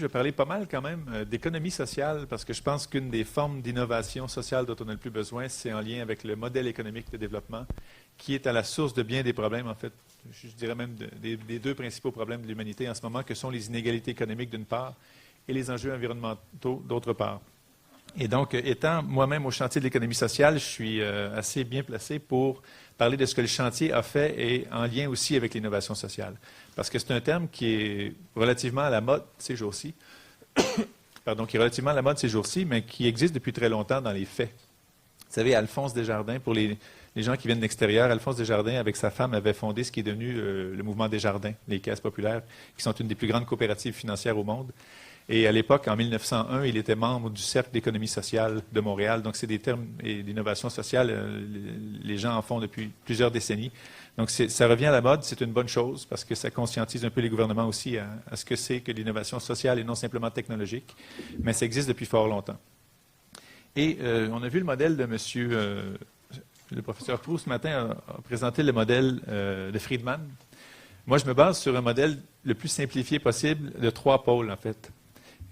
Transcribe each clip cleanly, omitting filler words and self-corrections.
je vais parler pas mal quand même d'économie sociale, parce que je pense qu'une des formes d'innovation sociale dont on a le plus besoin, c'est en lien avec le modèle économique de développement, qui est à la source de bien des problèmes, en fait, je dirais même des deux principaux problèmes de l'humanité en ce moment, que sont les inégalités économiques d'une part et les enjeux environnementaux d'autre part. Et donc, étant moi-même au chantier de l'économie sociale, je suis assez bien placé pour parler de ce que le chantier a fait et en lien aussi avec l'innovation sociale. Parce que c'est un terme qui est relativement à la mode ces jours-ci, pardon, qui est relativement à la mode ces jours-ci, mais qui existe depuis très longtemps dans les faits. Vous savez, Alphonse Desjardins, pour les gens qui viennent de l'extérieur, Alphonse Desjardins, avec sa femme, avait fondé ce qui est devenu le mouvement Desjardins, les caisses populaires, qui sont une des plus grandes coopératives financières au monde. Et à l'époque, en 1901, il était membre du Cercle d'économie sociale de Montréal. Donc, c'est des termes et d'innovation sociale, les gens en font depuis plusieurs décennies. Donc, ça revient à la mode, c'est une bonne chose parce que ça conscientise un peu les gouvernements aussi à ce que c'est que l'innovation sociale et non simplement technologique. Mais ça existe depuis fort longtemps. Et on a vu le modèle de monsieur, le professeur Proulx ce matin a présenté le modèle de Friedman. Moi, je me base sur un modèle le plus simplifié possible de 3 pôles, en fait.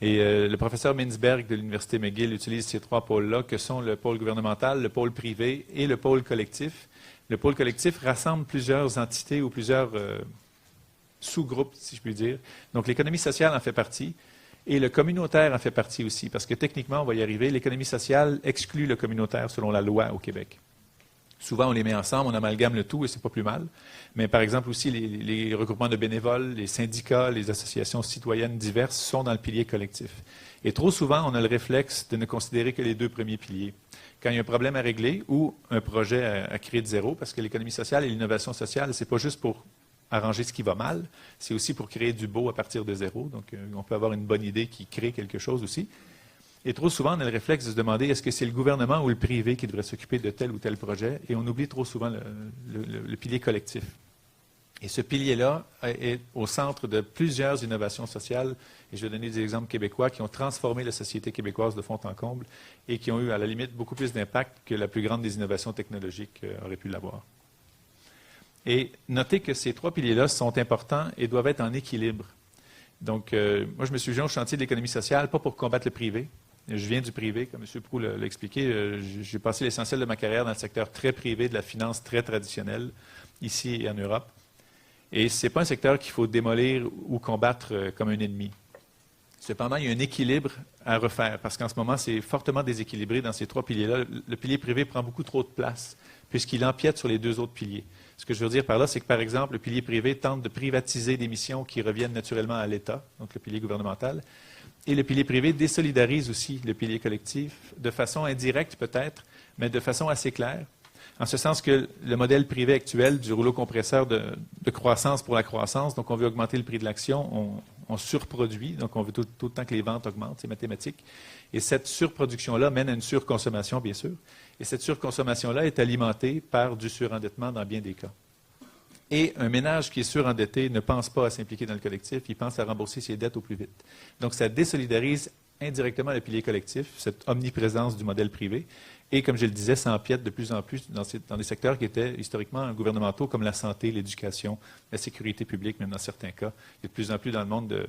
Et le professeur Mintzberg de l'Université McGill utilise ces 3 pôles-là, que sont le pôle gouvernemental, le pôle privé et le pôle collectif. Le pôle collectif rassemble plusieurs entités ou plusieurs sous-groupes, si je puis dire. Donc, l'économie sociale en fait partie et le communautaire en fait partie aussi, parce que techniquement, on va y arriver, l'économie sociale exclut le communautaire selon la loi au Québec. Souvent, on les met ensemble, on amalgame le tout et c'est pas plus mal. Mais par exemple aussi, les regroupements de bénévoles, les syndicats, les associations citoyennes diverses sont dans le pilier collectif. Et trop souvent, on a le réflexe de ne considérer que les 2 premiers piliers. Quand il y a un problème à régler ou un projet à créer de zéro, parce que l'économie sociale et l'innovation sociale, c'est pas juste pour arranger ce qui va mal, c'est aussi pour créer du beau à partir de zéro. Donc, on peut avoir une bonne idée qui crée quelque chose aussi. Et trop souvent, on a le réflexe de se demander est-ce que c'est le gouvernement ou le privé qui devrait s'occuper de tel ou tel projet, et on oublie trop souvent le pilier collectif. Et ce pilier-là est au centre de plusieurs innovations sociales, et je vais donner des exemples québécois qui ont transformé la société québécoise de fond en comble et qui ont eu, à la limite, beaucoup plus d'impact que la plus grande des innovations technologiques aurait pu l'avoir. Et notez que ces 3 piliers-là sont importants et doivent être en équilibre. Donc, moi, je me suis joint au chantier de l'économie sociale, pas pour combattre le privé. Je viens du privé, comme M. Proulx l'a expliqué. J'ai passé l'essentiel de ma carrière dans le secteur très privé de la finance très traditionnelle, ici et en Europe. Et ce n'est pas un secteur qu'il faut démolir ou combattre comme un ennemi. Cependant, il y a un équilibre à refaire, parce qu'en ce moment, c'est fortement déséquilibré dans ces 3 piliers-là. Le pilier privé prend beaucoup trop de place, puisqu'il empiète sur les 2 autres piliers. Ce que je veux dire par là, c'est que, par exemple, le pilier privé tente de privatiser des missions qui reviennent naturellement à l'État, donc le pilier gouvernemental, et le pilier privé désolidarise aussi le pilier collectif, de façon indirecte peut-être, mais de façon assez claire, en ce sens que le modèle privé actuel du rouleau compresseur de croissance pour la croissance, donc on veut augmenter le prix de l'action, on surproduit, donc on veut tout le temps que les ventes augmentent, c'est mathématique, et cette surproduction-là mène à une surconsommation, bien sûr, et cette surconsommation-là est alimentée par du surendettement dans bien des cas. Et un ménage qui est surendetté ne pense pas à s'impliquer dans le collectif, il pense à rembourser ses dettes au plus vite. Donc, ça désolidarise indirectement le pilier collectif, cette omniprésence du modèle privé. Et comme je le disais, ça empiète de plus en plus dans des secteurs qui étaient historiquement gouvernementaux, comme la santé, l'éducation, la sécurité publique, même dans certains cas. Il y a de plus en plus dans le monde de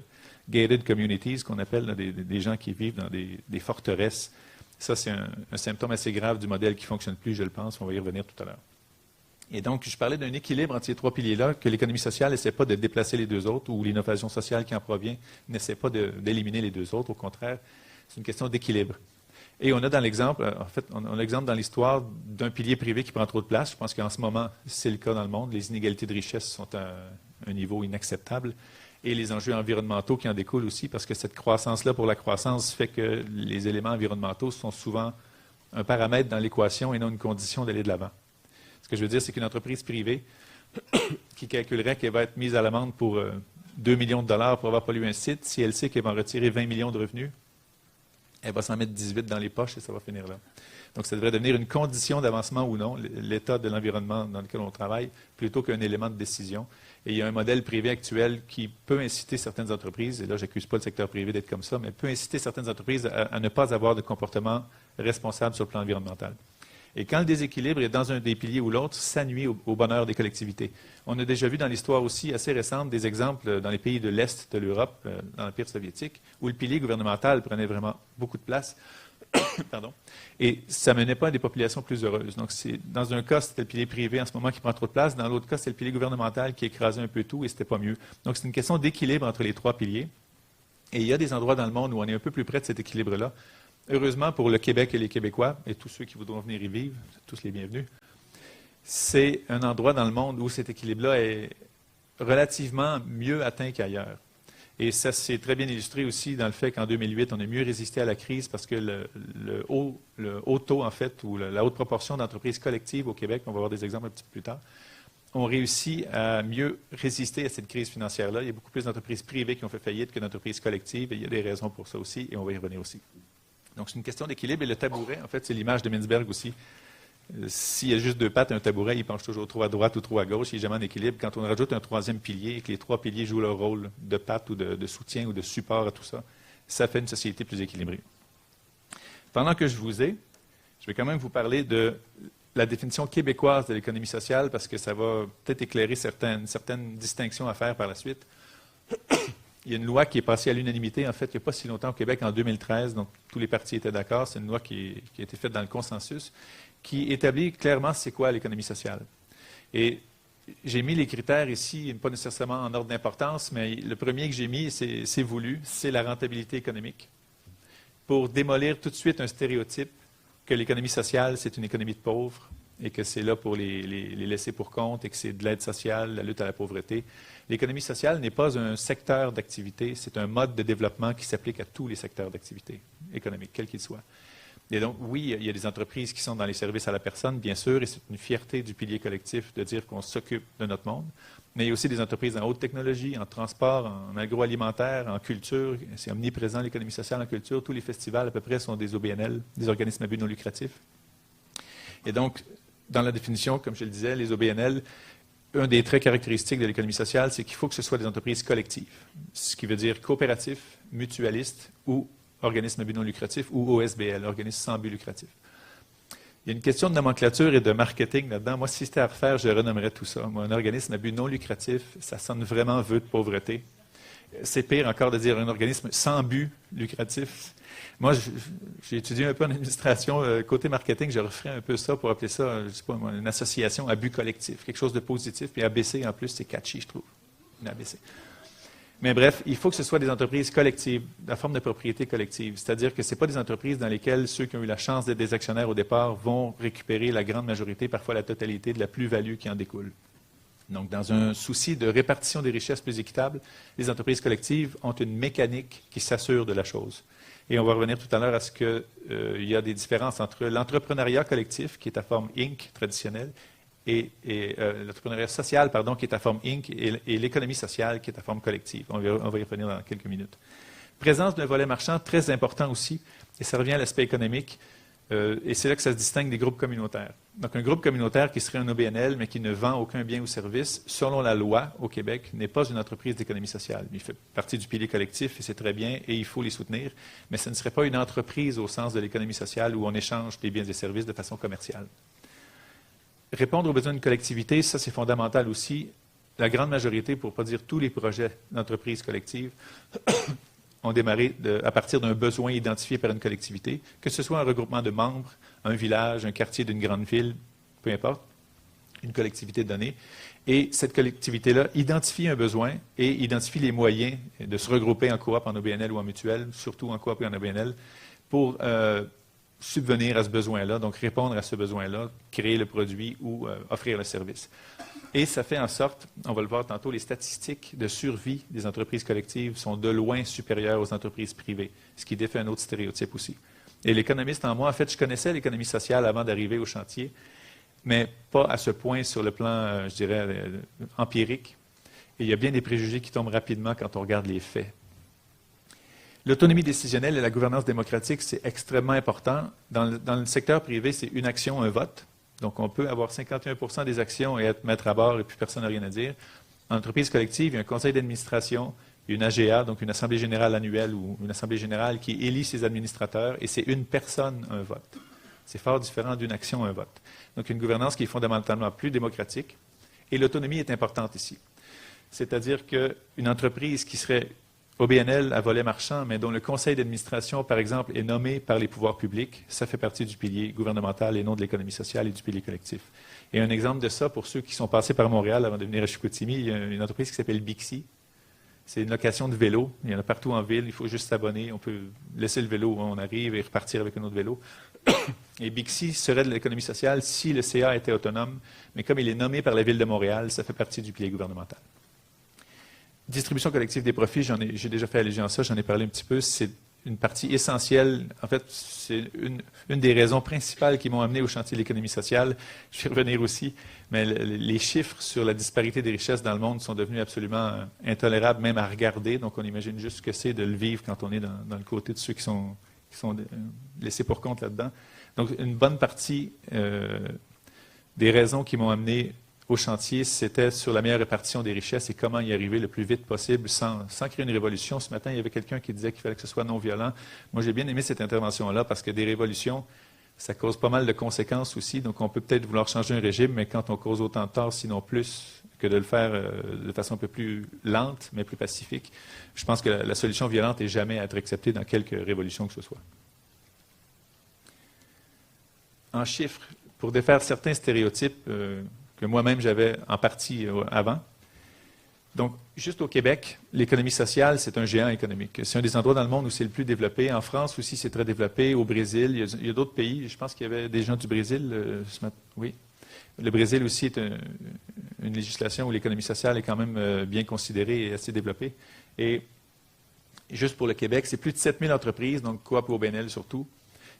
gated communities, qu'on appelle là, des gens qui vivent dans des forteresses. Ça, c'est un symptôme assez grave du modèle qui ne fonctionne plus, je le pense. On va y revenir tout à l'heure. Et donc, je parlais d'un équilibre entre ces 3 piliers-là, que l'économie sociale n'essaie pas de déplacer les 2 autres, ou l'innovation sociale qui en provient n'essaie pas d'éliminer les 2 autres. Au contraire, c'est une question d'équilibre. Et on a dans l'exemple, en fait, on a l'exemple dans l'histoire d'un pilier privé qui prend trop de place. Je pense qu'en ce moment, c'est le cas dans le monde. Les inégalités de richesse sont à un niveau inacceptable. Et les enjeux environnementaux qui en découlent aussi, parce que cette croissance-là pour la croissance fait que les éléments environnementaux sont souvent un paramètre dans l'équation et non une condition d'aller de l'avant. Ce que je veux dire, c'est qu'une entreprise privée qui calculerait qu'elle va être mise à l'amende pour 2 millions de dollars pour avoir pollué un site, si elle sait qu'elle va en retirer 20 millions de revenus, elle va s'en mettre 18 dans les poches et ça va finir là. Donc, ça devrait devenir une condition d'avancement ou non, l'état de l'environnement dans lequel on travaille, plutôt qu'un élément de décision. Et il y a un modèle privé actuel qui peut inciter certaines entreprises, et là, je n'accuse pas le secteur privé d'être comme ça, mais peut inciter certaines entreprises à ne pas avoir de comportement responsable sur le plan environnemental. Et quand le déséquilibre est dans un des piliers ou l'autre, ça nuit au bonheur des collectivités. On a déjà vu dans l'histoire aussi assez récente des exemples dans les pays de l'Est de l'Europe, dans l'Empire soviétique, où le pilier gouvernemental prenait vraiment beaucoup de place. Pardon. Et ça menait pas à des populations plus heureuses. Donc, dans un cas, c'était le pilier privé en ce moment qui prend trop de place. Dans l'autre cas, c'est le pilier gouvernemental qui écrasait un peu tout et c'était pas mieux. Donc, c'est une question d'équilibre entre les trois piliers. Et il y a des endroits dans le monde où on est un peu plus près de cet équilibre-là. Heureusement pour le Québec et les Québécois, et tous ceux qui voudront venir y vivre, tous les bienvenus, c'est un endroit dans le monde où cet équilibre-là est relativement mieux atteint qu'ailleurs. Et ça s'est très bien illustré aussi dans le fait qu'en 2008, on a mieux résisté à la crise parce que le haut taux, en fait, ou la haute proportion d'entreprises collectives au Québec, on va voir des exemples un petit peu plus tard, ont réussi à mieux résister à cette crise financière-là. Il y a beaucoup plus d'entreprises privées qui ont fait faillite que d'entreprises collectives, et il y a des raisons pour ça aussi, et on va y revenir aussi. Donc, c'est une question d'équilibre, et le tabouret, en fait, c'est l'image de Mintzberg aussi. S'il y a juste deux pattes, un tabouret, il penche toujours trop à droite ou trop à gauche, il n'est jamais en équilibre. Quand on rajoute un troisième pilier et que les trois piliers jouent leur rôle de patte ou de soutien ou de support à tout ça, ça fait une société plus équilibrée. Pendant que je vous ai, je vais quand même vous parler de la définition québécoise de l'économie sociale parce que ça va peut-être éclairer certaines distinctions à faire par la suite. Il y a une loi qui est passée à l'unanimité, en fait, il n'y a pas si longtemps au Québec, en 2013, donc tous les partis étaient d'accord. C'est une loi qui a été faite dans le consensus, qui établit clairement c'est quoi l'économie sociale. Et j'ai mis les critères ici, pas nécessairement en ordre d'importance, mais le premier que j'ai mis, c'est voulu, c'est la rentabilité économique, pour démolir tout de suite un stéréotype que l'économie sociale, c'est une économie de pauvres et que c'est là pour les laisser pour compte et que c'est de l'aide sociale, la lutte à la pauvreté. L'économie sociale n'est pas un secteur d'activité, c'est un mode de développement qui s'applique à tous les secteurs d'activité économique, quels qu'ils soient. Et donc, oui, il y a des entreprises qui sont dans les services à la personne, bien sûr, et c'est une fierté du pilier collectif de dire qu'on s'occupe de notre monde. Mais il y a aussi des entreprises en haute technologie, en transport, en agroalimentaire, en culture. C'est omniprésent, l'économie sociale en culture. Tous les festivals, à peu près, sont des OBNL, des organismes à but non lucratif. Et donc, dans la définition, comme je le disais, les OBNL, un des traits caractéristiques de l'économie sociale, c'est qu'il faut que ce soit des entreprises collectives, ce qui veut dire coopératif, mutualiste ou organisme à but non lucratif ou OSBL, organisme sans but lucratif. Il y a une question de nomenclature et de marketing là-dedans. Moi, si c'était à refaire, je renommerais tout ça. Moi, un organisme à but non lucratif, ça sonne vraiment vœu de pauvreté. C'est pire encore de dire un organisme sans but lucratif. Moi, j'ai étudié un peu en administration. Côté marketing, je referais un peu ça pour appeler ça, je sais pas, une association à but collectif, quelque chose de positif. Puis ABC, en plus, c'est catchy, je trouve. Une ABC. Mais bref, il faut que ce soit des entreprises collectives, la forme de propriété collective. C'est-à-dire que ce n'est pas des entreprises dans lesquelles ceux qui ont eu la chance d'être des actionnaires au départ vont récupérer la grande majorité, parfois la totalité de la plus-value qui en découle. Donc, dans un souci de répartition des richesses plus équitable, les entreprises collectives ont une mécanique qui s'assure de la chose. Et on va revenir tout à l'heure à ce qu'il y a des différences entre l'entrepreneuriat collectif, qui est à forme Inc. traditionnelle, et l'entrepreneuriat social, pardon, qui est à forme Inc., et l'économie sociale, qui est à forme collective. On va y revenir dans quelques minutes. Présence d'un volet marchand très important aussi, et ça revient à l'aspect économique, et c'est là que ça se distingue des groupes communautaires. Donc, un groupe communautaire qui serait un OBNL, mais qui ne vend aucun bien ou service, selon la loi au Québec, n'est pas une entreprise d'économie sociale. Il fait partie du pilier collectif, et c'est très bien, et il faut les soutenir, mais ce ne serait pas une entreprise au sens de l'économie sociale où on échange des biens et services de façon commerciale. Répondre aux besoins d'une collectivité, ça c'est fondamental aussi. La grande majorité, pour ne pas dire tous les projets d'entreprises collectives, ont démarré à partir d'un besoin identifié par une collectivité, que ce soit un regroupement de membres, un village, un quartier d'une grande ville, peu importe, une collectivité donnée. Et cette collectivité-là identifie un besoin et identifie les moyens de se regrouper en coop, en OBNL ou en mutuelle, surtout en coop et en OBNL, pour subvenir à ce besoin-là, donc répondre à ce besoin-là, créer le produit ou offrir le service. Et ça fait en sorte, on va le voir tantôt, les statistiques de survie des entreprises collectives sont de loin supérieures aux entreprises privées, ce qui défait un autre stéréotype aussi. Et l'économiste en moi, en fait, je connaissais l'économie sociale avant d'arriver au chantier, mais pas à ce point sur le plan, je dirais, empirique. Et il y a bien des préjugés qui tombent rapidement quand on regarde les faits. L'autonomie décisionnelle et la gouvernance démocratique, c'est extrêmement important. Dans le secteur privé, c'est une action, un vote. Donc, on peut avoir 51% des actions et être maître à bord et puis personne n'a rien à dire. En entreprise collective, il y a un conseil d'administration, une AGA, donc une assemblée générale annuelle ou une assemblée générale qui élit ses administrateurs et c'est une personne, un vote. C'est fort différent d'une action, un vote. Donc, une gouvernance qui est fondamentalement plus démocratique. Et l'autonomie est importante ici. C'est-à-dire qu'une entreprise qui serait au BNL à volet marchand, mais dont le conseil d'administration, par exemple, est nommé par les pouvoirs publics, ça fait partie du pilier gouvernemental et non de l'économie sociale et du pilier collectif. Et un exemple de ça, pour ceux qui sont passés par Montréal avant de venir à Chicoutimi, il y a une entreprise qui s'appelle Bixi. C'est une location de vélo. Il y en a partout en ville. Il faut juste s'abonner. On peut laisser le vélo où on arrive et repartir avec un autre vélo. Et Bixi serait de l'économie sociale si le CA était autonome, mais comme il est nommé par la Ville de Montréal, ça fait partie du pilier gouvernemental. Distribution collective des profits, j'ai déjà fait allusion à ça, j'en ai parlé un petit peu, c'est une partie essentielle. En fait, c'est une des raisons principales qui m'ont amené au chantier de l'économie sociale. Je vais revenir aussi, mais les chiffres sur la disparité des richesses dans le monde sont devenus absolument intolérables, même à regarder. Donc, on imagine juste ce que c'est de le vivre quand on est dans le côté de ceux qui sont laissés pour compte là-dedans. Donc, une bonne partie des raisons qui m'ont amené au chantier, c'était sur la meilleure répartition des richesses et comment y arriver le plus vite possible sans créer une révolution. Ce matin, il y avait quelqu'un qui disait qu'il fallait que ce soit non violent. Moi, j'ai bien aimé cette intervention-là parce que des révolutions, ça cause pas mal de conséquences aussi. Donc, on peut peut-être vouloir changer un régime, mais quand on cause autant de tort, sinon plus, que de le faire de façon un peu plus lente, mais plus pacifique, je pense que la solution violente n'est jamais à être acceptée dans quelque révolution que ce soit. En chiffres, pour défaire certains stéréotypes que moi-même j'avais en partie avant. Donc, juste au Québec, l'économie sociale, c'est un géant économique. C'est un des endroits dans le monde où c'est le plus développé. En France aussi, c'est très développé. Au Brésil, il y a d'autres pays. Je pense qu'il y avait des gens du Brésil ce matin. Oui. Le Brésil aussi est une législation où l'économie sociale est quand même bien considérée et assez développée. Et juste pour le Québec, c'est plus de 7000 entreprises, donc coop au BNL surtout.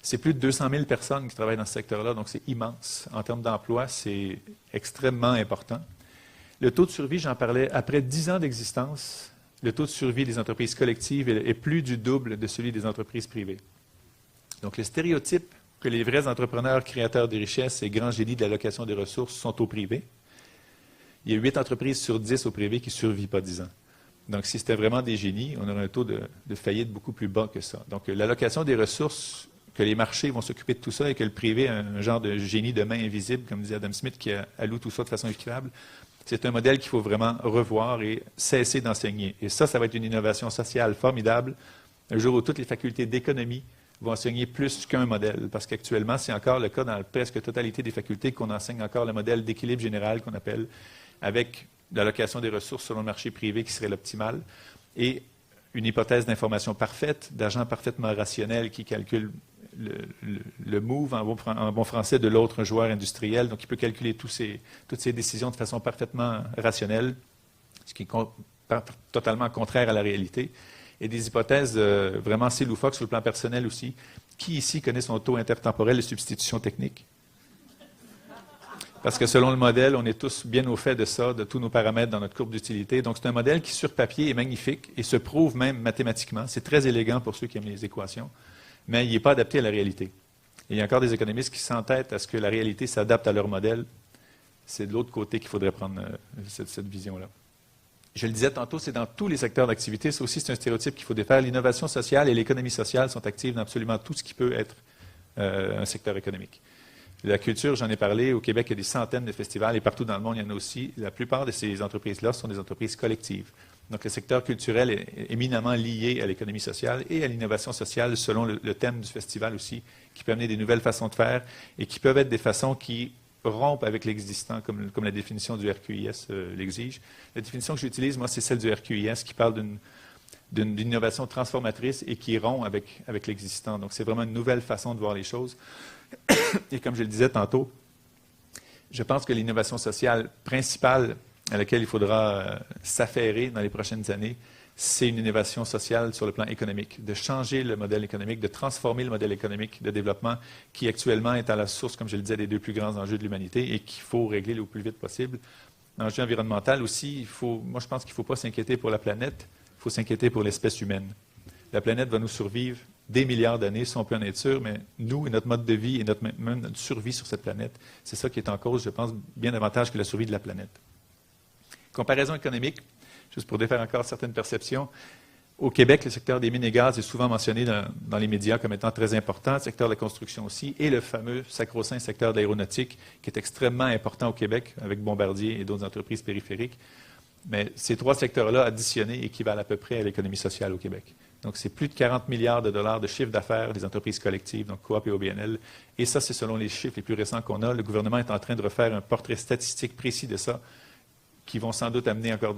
C'est plus de 200 000 personnes qui travaillent dans ce secteur-là, donc c'est immense. En termes d'emploi, c'est extrêmement important. Le taux de survie, j'en parlais, après 10 ans d'existence, le taux de survie des entreprises collectives est plus du double de celui des entreprises privées. Donc le stéréotype que les vrais entrepreneurs créateurs de richesses et grands génies de l'allocation des ressources sont au privé, il y a 8 entreprises sur 10 au privé qui ne survivent pas 10 ans. Donc si c'était vraiment des génies, on aurait un taux de faillite beaucoup plus bas que ça. Donc l'allocation des ressources, que les marchés vont s'occuper de tout ça et que le privé a un genre de génie de main invisible, comme disait Adam Smith, qui alloue tout ça de façon équitable. C'est un modèle qu'il faut vraiment revoir et cesser d'enseigner. Et ça va être une innovation sociale formidable, un jour où toutes les facultés d'économie vont enseigner plus qu'un modèle, parce qu'actuellement, c'est encore le cas dans la presque totalité des facultés qu'on enseigne encore le modèle d'équilibre général qu'on appelle, avec l'allocation des ressources selon le marché privé qui serait l'optimal, et une hypothèse d'information parfaite, d'agent parfaitement rationnel qui calcule le move en bon français de l'autre joueur industriel. Donc, il peut calculer toutes ces décisions de façon parfaitement rationnelle, ce qui est totalement contraire à la réalité. Et des hypothèses vraiment assez loufoques sur le plan personnel aussi. Qui ici connaît son taux intertemporel de substitution technique? Parce que selon le modèle, on est tous bien au fait de ça, de tous nos paramètres dans notre courbe d'utilité. Donc, c'est un modèle qui, sur papier, est magnifique et se prouve même mathématiquement. C'est très élégant pour ceux qui aiment les équations, mais il n'est pas adapté à la réalité. Et il y a encore des économistes qui s'entêtent à ce que la réalité s'adapte à leur modèle. C'est de l'autre côté qu'il faudrait prendre cette vision-là. Je le disais tantôt, c'est dans tous les secteurs d'activité. Ça aussi, c'est un stéréotype qu'il faut défaire. L'innovation sociale et l'économie sociale sont actives dans absolument tout ce qui peut être un secteur économique. La culture, j'en ai parlé. Au Québec, il y a des centaines de festivals et partout dans le monde, il y en a aussi. La plupart de ces entreprises-là sont des entreprises collectives. Donc, le secteur culturel est éminemment lié à l'économie sociale et à l'innovation sociale selon le thème du festival aussi, qui peut amener des nouvelles façons de faire et qui peuvent être des façons qui rompent avec l'existant, comme la définition du RQIS l'exige. La définition que j'utilise, moi, c'est celle du RQIS qui parle d'une innovation transformatrice et qui rompt avec l'existant. Donc, c'est vraiment une nouvelle façon de voir les choses. Et comme je le disais tantôt, je pense que l'innovation sociale principale à laquelle il faudra s'affairer dans les prochaines années, c'est une innovation sociale sur le plan économique, de changer le modèle économique, de transformer le modèle économique de développement qui actuellement est à la source, comme je le disais, des 2 plus grands enjeux de l'humanité et qu'il faut régler le plus vite possible. L'enjeu environnemental aussi, moi je pense qu'il ne faut pas s'inquiéter pour la planète, il faut s'inquiéter pour l'espèce humaine. La planète va nous survivre des milliards d'années, si on peut en être sûr, mais nous et notre mode de vie et même notre survie sur cette planète, c'est ça qui est en cause, je pense, bien davantage que la survie de la planète. Comparaison économique, juste pour défaire encore certaines perceptions. Au Québec, le secteur des mines et gaz est souvent mentionné dans les médias comme étant très important, le secteur de la construction aussi, et le fameux sacro-saint secteur de l'aéronautique, qui est extrêmement important au Québec, avec Bombardier et d'autres entreprises périphériques. Mais ces trois secteurs-là, additionnés, équivalent à peu près à l'économie sociale au Québec. Donc, c'est plus de 40 milliards de dollars de chiffre d'affaires des entreprises collectives, donc Coop et OBNL. Et ça, c'est selon les chiffres les plus récents qu'on a. Le gouvernement est en train de refaire un portrait statistique précis de ça, qui vont sans doute amener encore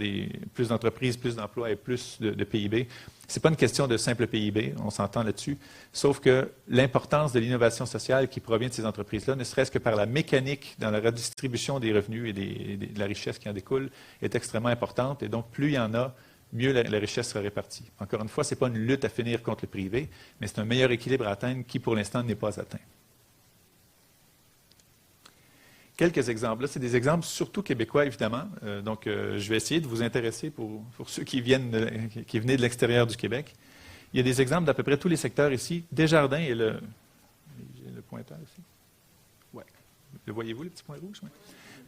plus d'entreprises, plus d'emplois et plus de PIB. Ce n'est pas une question de simple PIB, on s'entend là-dessus, sauf que l'importance de l'innovation sociale qui provient de ces entreprises-là, ne serait-ce que par la mécanique dans la redistribution des revenus et de la richesse qui en découle, est extrêmement importante. Et donc, plus il y en a, mieux la richesse sera répartie. Encore une fois, ce n'est pas une lutte à finir contre le privé, mais c'est un meilleur équilibre à atteindre qui, pour l'instant, n'est pas atteint. Quelques exemples. Là, c'est des exemples surtout québécois, évidemment. Donc, je vais essayer de vous intéresser pour ceux qui venaient de l'extérieur du Québec. Il y a des exemples d'à peu près tous les secteurs ici. Desjardins et le pointeur ici. Ouais. Le voyez-vous, le petit point rouge? Ouais.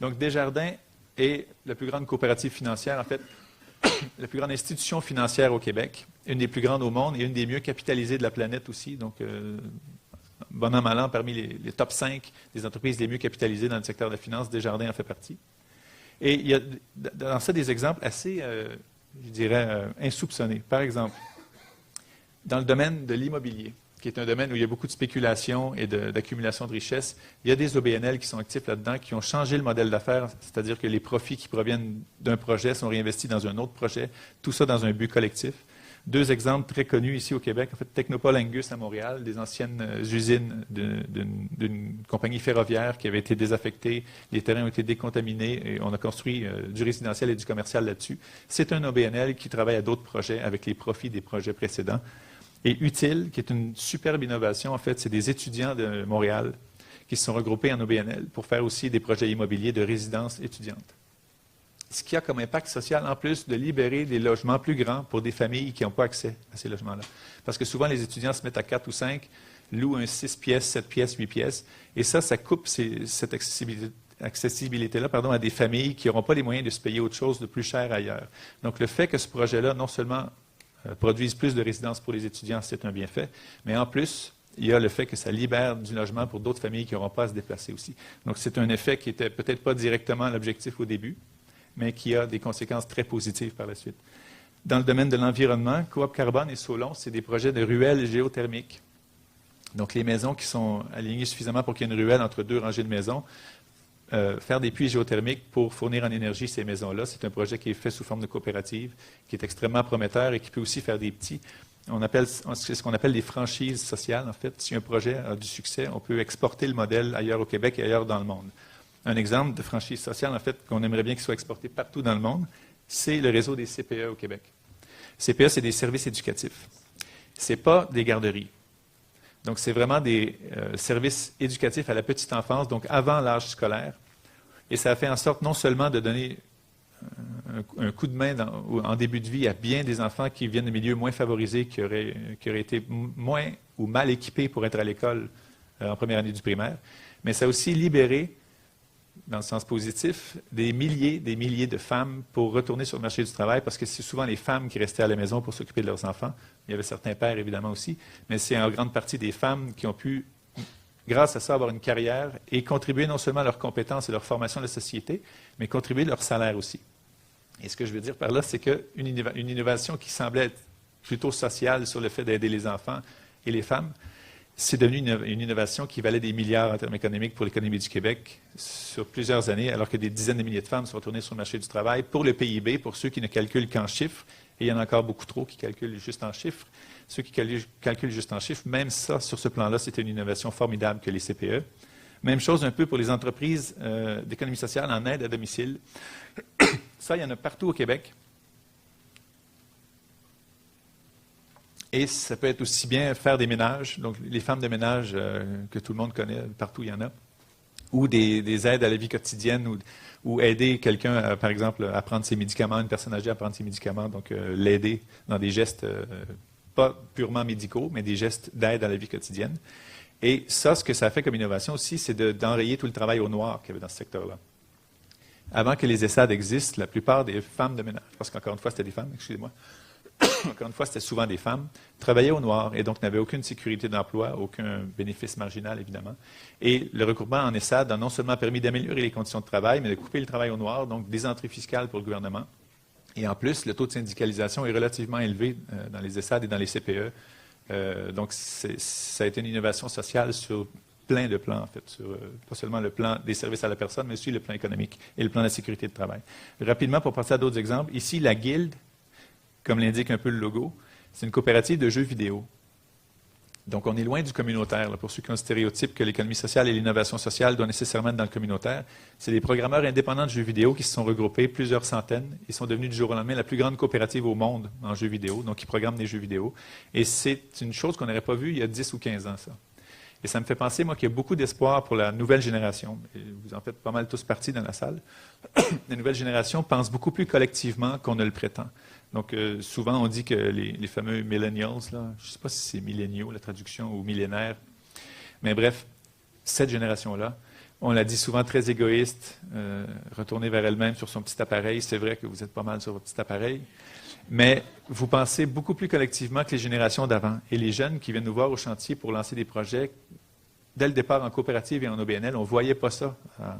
Donc, Desjardins est la plus grande coopérative financière, en fait, la plus grande institution financière au Québec, une des plus grandes au monde et une des mieux capitalisées de la planète aussi. Donc, bon an, mal an, parmi les top 5 des entreprises les mieux capitalisées dans le secteur de la finance, Desjardins en fait partie. Et il y a dans ça des exemples assez, je dirais, insoupçonnés. Par exemple, dans le domaine de l'immobilier, qui est un domaine où il y a beaucoup de spéculation et d'accumulation de richesses, il y a des OBNL qui sont actifs là-dedans, qui ont changé le modèle d'affaires, c'est-à-dire que les profits qui proviennent d'un projet sont réinvestis dans un autre projet, tout ça dans un but collectif. Deux exemples très connus ici au Québec. En fait, Technopole Angus à Montréal, des anciennes usines d'une compagnie ferroviaire qui avait été désaffectée. Les terrains ont été décontaminés et on a construit du résidentiel et du commercial là-dessus. C'est un OBNL qui travaille à d'autres projets avec les profits des projets précédents. Et Utile, qui est une superbe innovation, en fait, c'est des étudiants de Montréal qui se sont regroupés en OBNL pour faire aussi des projets immobiliers de résidence étudiante. Ce qui a comme impact social, en plus, de libérer des logements plus grands pour des familles qui n'ont pas accès à ces logements-là. Parce que souvent, les étudiants se mettent à 4 ou 5, louent un 6 pièces, 7 pièces, 8 pièces, et ça coupe cette accessibilité-là à des familles qui n'auront pas les moyens de se payer autre chose de plus cher ailleurs. Donc, le fait que ce projet-là, non seulement produise plus de résidences pour les étudiants, c'est un bienfait, mais en plus, il y a le fait que ça libère du logement pour d'autres familles qui n'auront pas à se déplacer aussi. Donc, c'est un effet qui n'était peut-être pas directement l'objectif au début, mais qui a des conséquences très positives par la suite. Dans le domaine de l'environnement, Coop Carbone et Solon, c'est des projets de ruelles géothermiques. Donc, les maisons qui sont alignées suffisamment pour qu'il y ait une ruelle entre deux rangées de maisons, faire des puits géothermiques pour fournir en énergie ces maisons-là, c'est un projet qui est fait sous forme de coopérative, qui est extrêmement prometteur et qui peut aussi faire des petits. C'est ce qu'on appelle des franchises sociales, en fait. Si un projet a du succès, on peut exporter le modèle ailleurs au Québec et ailleurs dans le monde. Un exemple de franchise sociale, en fait, qu'on aimerait bien qu'il soit exporté partout dans le monde, c'est le réseau des CPE au Québec. CPE, c'est des services éducatifs. Ce n'est pas des garderies. Donc, c'est vraiment des services éducatifs à la petite enfance, donc avant l'âge scolaire. Et ça a fait en sorte non seulement de donner un coup de main en début de vie à bien des enfants qui viennent de milieux moins favorisés, qui auraient été moins ou mal équipés pour être à l'école en première année du primaire, mais ça a aussi libéré, dans le sens positif, des milliers de femmes pour retourner sur le marché du travail, parce que c'est souvent les femmes qui restaient à la maison pour s'occuper de leurs enfants. Il y avait certains pères, évidemment, aussi, mais c'est en grande partie des femmes qui ont pu, grâce à ça, avoir une carrière et contribuer non seulement à leurs compétences et leur formation de la société, mais contribuer à leur salaire aussi. Et ce que je veux dire par là, c'est qu'une innovation qui semblait être plutôt sociale sur le fait d'aider les enfants et les femmes, c'est devenu une innovation qui valait des milliards en termes économiques pour l'économie du Québec sur plusieurs années, alors que des dizaines de milliers de femmes sont retournées sur le marché du travail. Pour le PIB, pour ceux qui ne calculent qu'en chiffres, et il y en a encore beaucoup trop qui calculent juste en chiffres, ceux qui calculent juste en chiffres, même ça, sur ce plan-là, c'était une innovation formidable que les CPE. Même chose un peu pour les entreprises d'économie sociale en aide à domicile. Ça, il y en a partout au Québec. Et ça peut être aussi bien faire des ménages, donc les femmes de ménage que tout le monde connaît, partout il y en a, ou des aides à la vie quotidienne, ou aider quelqu'un, par exemple, à prendre ses médicaments, une personne âgée à prendre ses médicaments, donc l'aider dans des gestes pas purement médicaux, mais des gestes d'aide à la vie quotidienne. Et ça, ce que ça a fait comme innovation aussi, c'est d'enrayer tout le travail au noir qu'il y avait dans ce secteur-là. Avant que les ESSAD existent, la plupart des femmes de ménage, parce qu'encore une fois, c'était des femmes, excusez-moi, encore une fois, c'était souvent des femmes, travaillaient au noir et donc n'avaient aucune sécurité d'emploi, aucun bénéfice marginal, évidemment. Et le regroupement en ESSAD a non seulement permis d'améliorer les conditions de travail, mais de couper le travail au noir, donc des entrées fiscales pour le gouvernement. Et en plus, le taux de syndicalisation est relativement élevé dans les ESSAD et dans les CPE. Donc, ça a été une innovation sociale sur plein de plans, en fait, sur pas seulement le plan des services à la personne, mais aussi le plan économique et le plan de la sécurité de travail. Rapidement, pour passer à d'autres exemples, ici, la Guilde, comme l'indique un peu le logo, c'est une coopérative de jeux vidéo. Donc, on est loin du communautaire. Là, pour ceux qui ont le stéréotype que l'économie sociale et l'innovation sociale doivent nécessairement être dans le communautaire, c'est des programmeurs indépendants de jeux vidéo qui se sont regroupés, plusieurs centaines. Ils sont devenus du jour au lendemain la plus grande coopérative au monde en jeux vidéo. Donc, ils programment des jeux vidéo. Et c'est une chose qu'on n'aurait pas vue il y a 10 ou 15 ans, ça. Et ça me fait penser, moi, qu'il y a beaucoup d'espoir pour la nouvelle génération. Et vous en faites pas mal tous partie dans la salle. La nouvelle génération pense beaucoup plus collectivement qu'on ne le prétend. Donc, souvent, on dit que les fameux millennials, là, je ne sais pas si c'est milléniaux, la traduction, ou millénaires, mais bref, cette génération-là, on la dit souvent très égoïste, retournée vers elle-même sur son petit appareil. C'est vrai que vous êtes pas mal sur votre petit appareil, mais vous pensez beaucoup plus collectivement que les générations d'avant. Et les jeunes qui viennent nous voir au chantier pour lancer des projets, dès le départ en coopérative et en OBNL, on ne voyait pas ça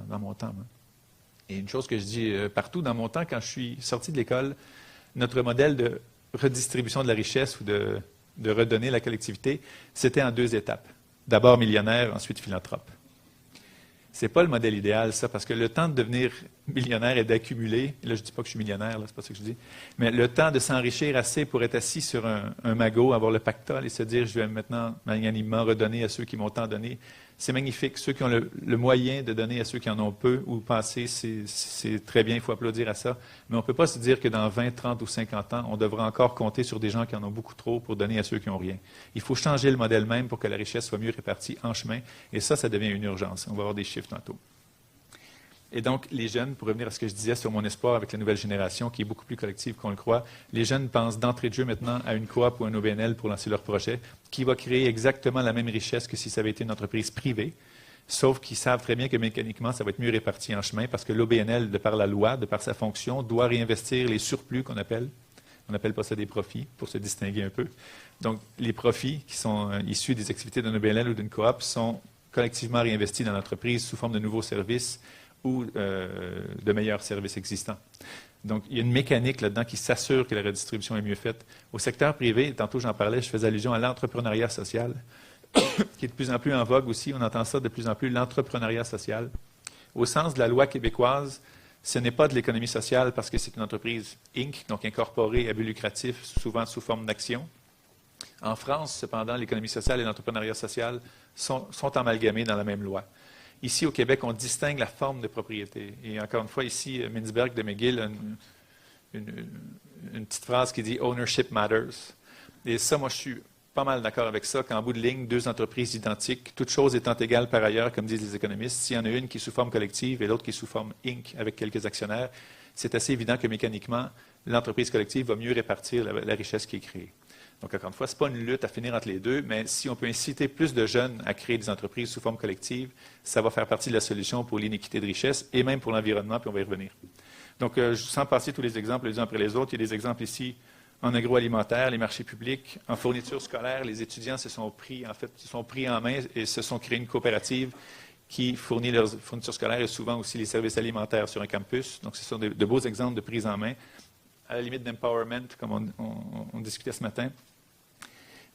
dans mon temps. Hein. Et une chose que je dis partout dans mon temps, quand je suis sorti de l'école, notre modèle de redistribution de la richesse ou de redonner la collectivité, c'était en 2 étapes. D'abord millionnaire, ensuite philanthrope. Ce n'est pas le modèle idéal, ça, parce que le temps de devenir millionnaire et d'accumuler, là je ne dis pas que je suis millionnaire, c'est pas ça que je dis, mais le temps de s'enrichir assez pour être assis sur un magot, avoir le pactole et se dire je vais maintenant magnanimement redonner à ceux qui m'ont tant donné, c'est magnifique. Ceux qui ont le moyen de donner à ceux qui en ont peu ou pas assez, c'est très bien, il faut applaudir à ça. Mais on ne peut pas se dire que dans 20, 30 ou 50 ans, on devra encore compter sur des gens qui en ont beaucoup trop pour donner à ceux qui n'ont rien. Il faut changer le modèle même pour que la richesse soit mieux répartie en chemin. Et ça devient une urgence. On va avoir des chiffres tantôt. Et donc, les jeunes, pour revenir à ce que je disais sur mon espoir avec la nouvelle génération, qui est beaucoup plus collective qu'on le croit, les jeunes pensent d'entrée de jeu maintenant à une coop ou un OBNL pour lancer leur projet, qui va créer exactement la même richesse que si ça avait été une entreprise privée, sauf qu'ils savent très bien que mécaniquement, ça va être mieux réparti en chemin, parce que l'OBNL, de par la loi, de par sa fonction, doit réinvestir les surplus qu'on appelle. On n'appelle pas ça des profits, pour se distinguer un peu. Donc, les profits qui sont issus des activités d'un OBNL ou d'une coop sont collectivement réinvestis dans l'entreprise sous forme de nouveaux services, ou de meilleurs services existants. Donc, il y a une mécanique là-dedans qui s'assure que la redistribution est mieux faite. Au secteur privé, tantôt j'en parlais, je faisais allusion à l'entrepreneuriat social, qui est de plus en plus en vogue aussi. On entend ça de plus en plus, l'entrepreneuriat social. Au sens de la loi québécoise, ce n'est pas de l'économie sociale parce que c'est une entreprise Inc., donc incorporée à but lucratif, souvent sous forme d'action. En France, cependant, l'économie sociale et l'entrepreneuriat social sont amalgamés dans la même loi. Ici, au Québec, on distingue la forme de propriété. Et encore une fois, ici, Mintzberg de McGill a une petite phrase qui dit « Ownership matters ». Et ça, moi, je suis pas mal d'accord avec ça, qu'en bout de ligne, 2 entreprises identiques, toutes choses étant égales par ailleurs, comme disent les économistes, s'il y en a une qui est sous forme collective et l'autre qui est sous forme Inc. avec quelques actionnaires, c'est assez évident que mécaniquement, l'entreprise collective va mieux répartir la richesse qui est créée. Donc, encore une fois, ce n'est pas une lutte à finir entre les deux, mais si on peut inciter plus de jeunes à créer des entreprises sous forme collective, ça va faire partie de la solution pour l'inéquité de richesse et même pour l'environnement, puis on va y revenir. Donc, sans passer tous les exemples les uns après les autres, il y a des exemples ici en agroalimentaire, les marchés publics, en fourniture scolaire, les étudiants se sont pris en main et se sont créés une coopérative qui fournit leurs fournitures scolaires et souvent aussi les services alimentaires sur un campus. Donc, ce sont de beaux exemples de prise en main, à la limite d'empowerment, comme on discutait ce matin.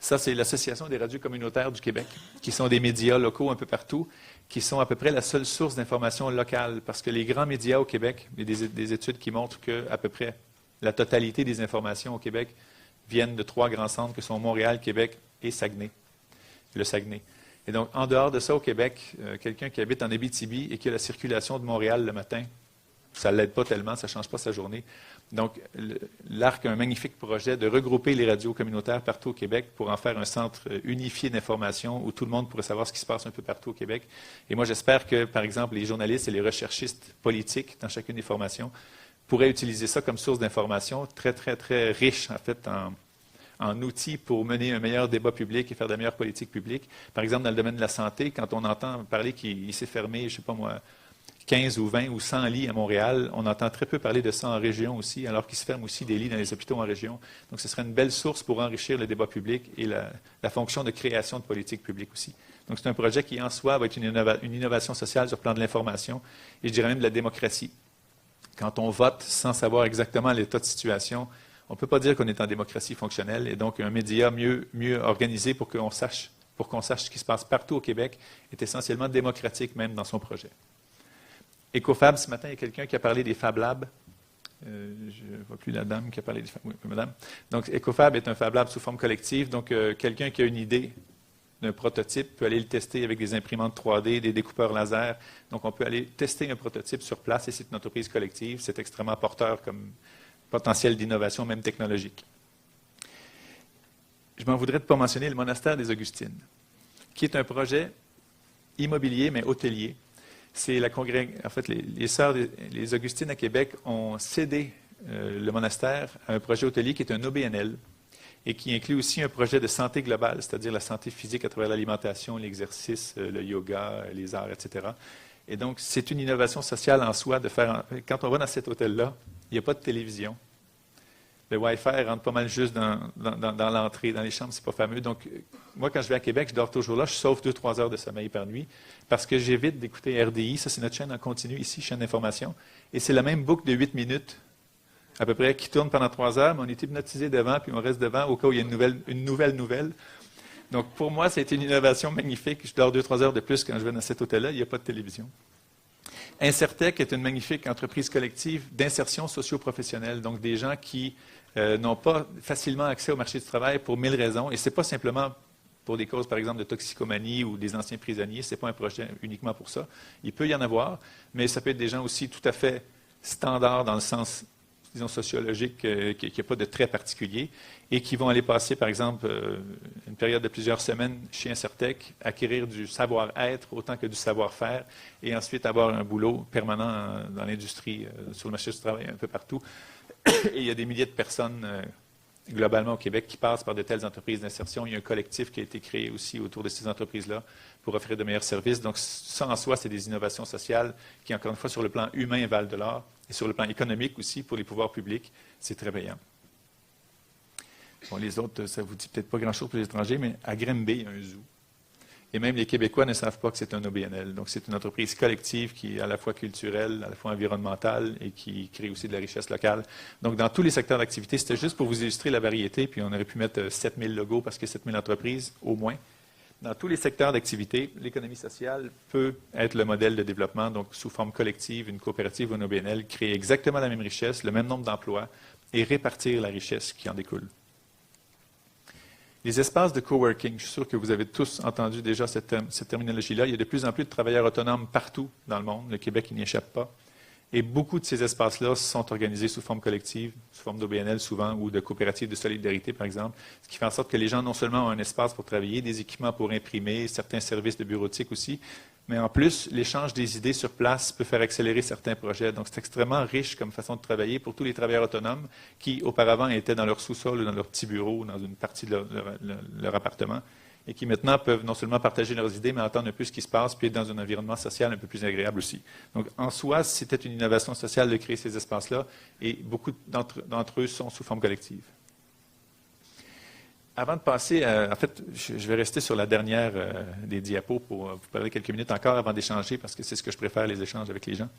Ça, c'est l'Association des radios communautaires du Québec, qui sont des médias locaux un peu partout, qui sont à peu près la seule source d'information locale, parce que les grands médias au Québec, il y a des études qui montrent qu'à peu près la totalité des informations au Québec viennent de 3 grands centres que sont Montréal, Québec et Saguenay, le Saguenay. Et donc, en dehors de ça, au Québec, quelqu'un qui habite en Abitibi et qui a la circulation de Montréal le matin, ça ne l'aide pas tellement, ça ne change pas sa journée. Donc, l'ARC a un magnifique projet de regrouper les radios communautaires partout au Québec pour en faire un centre unifié d'information où tout le monde pourrait savoir ce qui se passe un peu partout au Québec. Et moi, j'espère que, par exemple, les journalistes et les recherchistes politiques dans chacune des formations pourraient utiliser ça comme source d'information très, très, très riche, en fait, en outils pour mener un meilleur débat public et faire de la meilleure politique publique. Par exemple, dans le domaine de la santé, quand on entend parler qu'il s'est fermé, je ne sais pas moi, 15 ou 20 ou 100 lits à Montréal. On entend très peu parler de ça en région aussi, alors qu'il se ferme aussi des lits dans les hôpitaux en région. Donc, ce serait une belle source pour enrichir le débat public et la fonction de création de politique publique aussi. Donc, c'est un projet qui, en soi, va être une innovation sociale sur le plan de l'information et je dirais même de la démocratie. Quand on vote sans savoir exactement l'état de situation, on ne peut pas dire qu'on est en démocratie fonctionnelle. Et donc, un média mieux organisé pour qu'on sache ce qui se passe partout au Québec est essentiellement démocratique même dans son projet. EcoFab, ce matin, il y a quelqu'un qui a parlé des Fab Labs. Je ne vois plus la dame qui a parlé des Fab Labs. Oui, madame. Donc, EcoFab est un Fab Lab sous forme collective. Donc, quelqu'un qui a une idée d'un prototype peut aller le tester avec des imprimantes 3D, des découpeurs laser. Donc, on peut aller tester un prototype sur place et c'est une entreprise collective. C'est extrêmement porteur comme potentiel d'innovation, même technologique. Je m'en voudrais de pas mentionner le monastère des Augustines, qui est un projet immobilier, mais hôtelier. C'est en fait, les sœurs, les Augustines à Québec ont cédé le monastère à un projet hôtelier qui est un OBNL et qui inclut aussi un projet de santé globale, c'est-à-dire la santé physique à travers l'alimentation, l'exercice, le yoga, les arts, etc. Et donc, c'est une innovation sociale en soi de faire. Quand on va dans cet hôtel-là, il n'y a pas de télévision. Le Wi-Fi rentre pas mal juste dans l'entrée, dans les chambres, c'est pas fameux. Donc, moi, quand je vais à Québec, je dors toujours là, je sauve 2-3 heures de sommeil par nuit, parce que j'évite d'écouter RDI, ça c'est notre chaîne en continu ici, chaîne d'information, et c'est la même boucle de 8 minutes, à peu près, qui tourne pendant 3 heures, mais on est hypnotisé devant, puis on reste devant au cas où il y a une nouvelle. Donc, pour moi, c'est une innovation magnifique. Je dors 2-3 heures de plus quand je vais dans cet hôtel-là, il n'y a pas de télévision. Insertec est une magnifique entreprise collective d'insertion socio-professionnelle, donc des gens qui n'ont pas facilement accès au marché du travail pour 1000 raisons, et ce n'est pas simplement pour des causes, par exemple, de toxicomanie ou des anciens prisonniers, ce n'est pas un projet uniquement pour ça. Il peut y en avoir, mais ça peut être des gens aussi tout à fait standards dans le sens, disons, sociologique, qui n'y a pas de trait particulier, et qui vont aller passer, par exemple, une période de plusieurs semaines chez Insertec, acquérir du savoir-être autant que du savoir-faire, et ensuite avoir un boulot permanent dans l'industrie, sur le marché du travail, un peu partout. Et il y a des milliers de personnes, globalement au Québec, qui passent par de telles entreprises d'insertion. Il y a un collectif qui a été créé aussi autour de ces entreprises-là pour offrir de meilleurs services. Donc, ça, en soi, c'est des innovations sociales qui, encore une fois, sur le plan humain, valent de l'or, et sur le plan économique aussi, pour les pouvoirs publics, c'est très payant. Bon, les autres, ça ne vous dit peut-être pas grand-chose pour les étrangers, mais à Granby, il y a un zoo. Et même les Québécois ne savent pas que c'est un OBNL. Donc, c'est une entreprise collective qui est à la fois culturelle, à la fois environnementale et qui crée aussi de la richesse locale. Donc, dans tous les secteurs d'activité, c'était juste pour vous illustrer la variété, puis on aurait pu mettre 7000 logos parce que 7000 entreprises, au moins. Dans tous les secteurs d'activité, l'économie sociale peut être le modèle de développement, donc sous forme collective, une coopérative ou un OBNL, créer exactement la même richesse, le même nombre d'emplois et répartir la richesse qui en découle. Les espaces de coworking, je suis sûr que vous avez tous entendu déjà cette terminologie-là. Il y a de plus en plus de travailleurs autonomes partout dans le monde. Le Québec, il n'y échappe pas. Et beaucoup de ces espaces-là sont organisés sous forme collective, sous forme d'OBNL souvent, ou de coopératives de solidarité, par exemple, ce qui fait en sorte que les gens non seulement ont un espace pour travailler, des équipements pour imprimer, certains services de bureautique aussi, mais en plus, l'échange des idées sur place peut faire accélérer certains projets. Donc, c'est extrêmement riche comme façon de travailler pour tous les travailleurs autonomes qui, auparavant, étaient dans leur sous-sol ou dans leur petit bureau ou dans une partie de leur appartement et qui, maintenant, peuvent non seulement partager leurs idées, mais entendre un peu ce qui se passe, puis être dans un environnement social un peu plus agréable aussi. Donc, en soi, c'était une innovation sociale de créer ces espaces-là et beaucoup d'entre eux sont sous forme collective. Avant de passer, en fait, je vais rester sur la dernière des diapos pour vous parler quelques minutes encore avant d'échanger, parce que c'est ce que je préfère, les échanges avec les gens.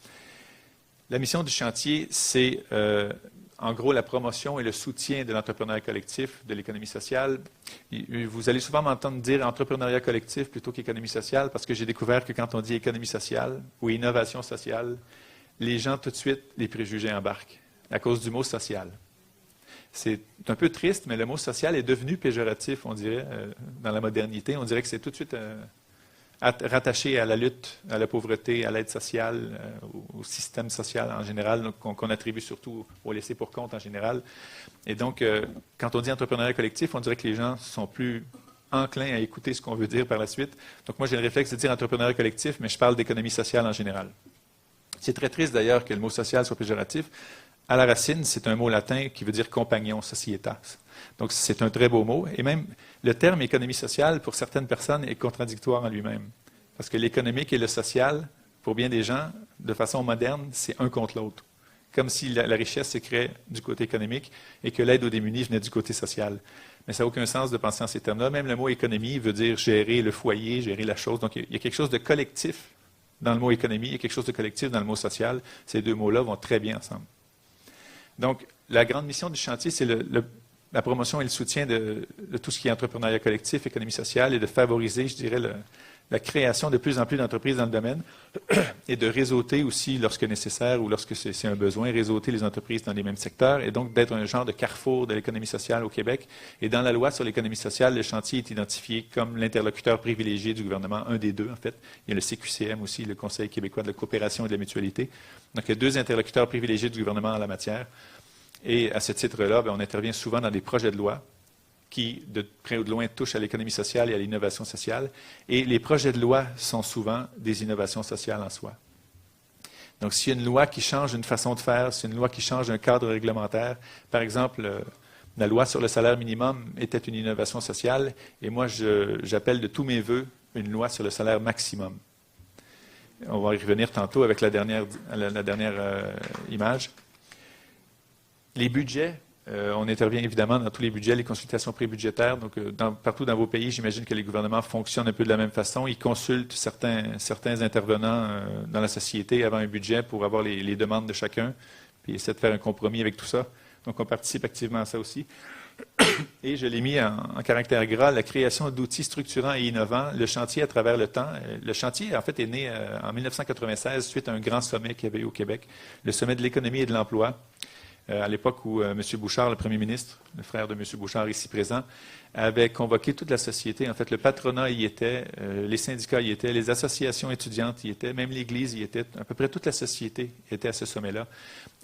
La mission du chantier, c'est en gros la promotion et le soutien de l'entrepreneuriat collectif, de l'économie sociale. Vous allez souvent m'entendre dire entrepreneuriat collectif plutôt qu'économie sociale, parce que j'ai découvert que quand on dit économie sociale ou innovation sociale, les gens tout de suite, les préjugés embarquent à cause du mot social. C'est un peu triste, mais le mot social est devenu péjoratif, on dirait, dans la modernité. On dirait que c'est tout de suite rattaché à la lutte, à la pauvreté, à l'aide sociale, au système social en général, qu'on attribue surtout aux laissés pour compte en général. Et donc, quand on dit entrepreneuriat collectif, on dirait que les gens sont plus enclins à écouter ce qu'on veut dire par la suite. Donc, moi, j'ai le réflexe de dire entrepreneuriat collectif, mais je parle d'économie sociale en général. C'est très triste d'ailleurs que le mot social soit péjoratif. À la racine, c'est un mot latin qui veut dire compagnon, societas. Donc, c'est un très beau mot. Et même, le terme « économie sociale », pour certaines personnes, est contradictoire en lui-même. Parce que l'économique et le social, c'est deux termes qui ne pour bien des gens, de façon moderne, c'est un contre l'autre. Comme si la richesse se crée du côté économique et que l'aide aux démunis venait du côté social. Mais ça n'a aucun sens de penser en ces termes-là. Même le mot économie veut dire gérer le foyer, gérer la chose. Donc, il y a quelque chose de collectif dans le mot économie, il y a quelque chose de collectif dans le mot social. Ces deux mots-là vont très bien ensemble. Donc, la grande mission du chantier, c'est la promotion et le soutien de tout ce qui est entrepreneuriat collectif, économie sociale, et de favoriser, je dirais, la création de plus en plus d'entreprises dans le domaine et de réseauter aussi, lorsque nécessaire ou lorsque c'est un besoin, réseauter les entreprises dans les mêmes secteurs et donc d'être un genre de carrefour de l'économie sociale au Québec. Et dans la loi sur l'économie sociale, le chantier est identifié comme l'interlocuteur privilégié du gouvernement, un des deux en fait. Il y a le CQCM aussi, le Conseil québécois de la coopération et de la mutualité. Donc il y a deux interlocuteurs privilégiés du gouvernement en la matière. Et à ce titre-là, on intervient souvent dans des projets de loi qui, de près ou de loin, touchent à l'économie sociale et à l'innovation sociale. Et les projets de loi sont souvent des innovations sociales en soi. Donc, s'il y a une loi qui change une façon de faire, s'il y a une loi qui change un cadre réglementaire, par exemple, la loi sur le salaire minimum était une innovation sociale, et moi, j'appelle de tous mes vœux une loi sur le salaire maximum. On va y revenir tantôt avec la dernière image. Les budgets. On intervient évidemment dans tous les budgets, les consultations prébudgétaires. Donc, partout dans vos pays, j'imagine que les gouvernements fonctionnent un peu de la même façon. Ils consultent certains intervenants dans la société avant un budget pour avoir les demandes de chacun, puis essaient de faire un compromis avec tout ça. Donc, on participe activement à ça aussi. Et je l'ai mis en caractère gras, la création d'outils structurants et innovants, le chantier à travers le temps. Le chantier, en fait, est né en 1996 suite à un grand sommet qu'il y avait eu au Québec, le sommet de l'économie et de l'emploi. À l'époque où M. Bouchard, le premier ministre, le frère de M. Bouchard ici présent, avait convoqué toute la société. En fait, le patronat y était, les syndicats y étaient, les associations étudiantes y étaient, même l'Église y était, à peu près toute la société était à ce sommet-là.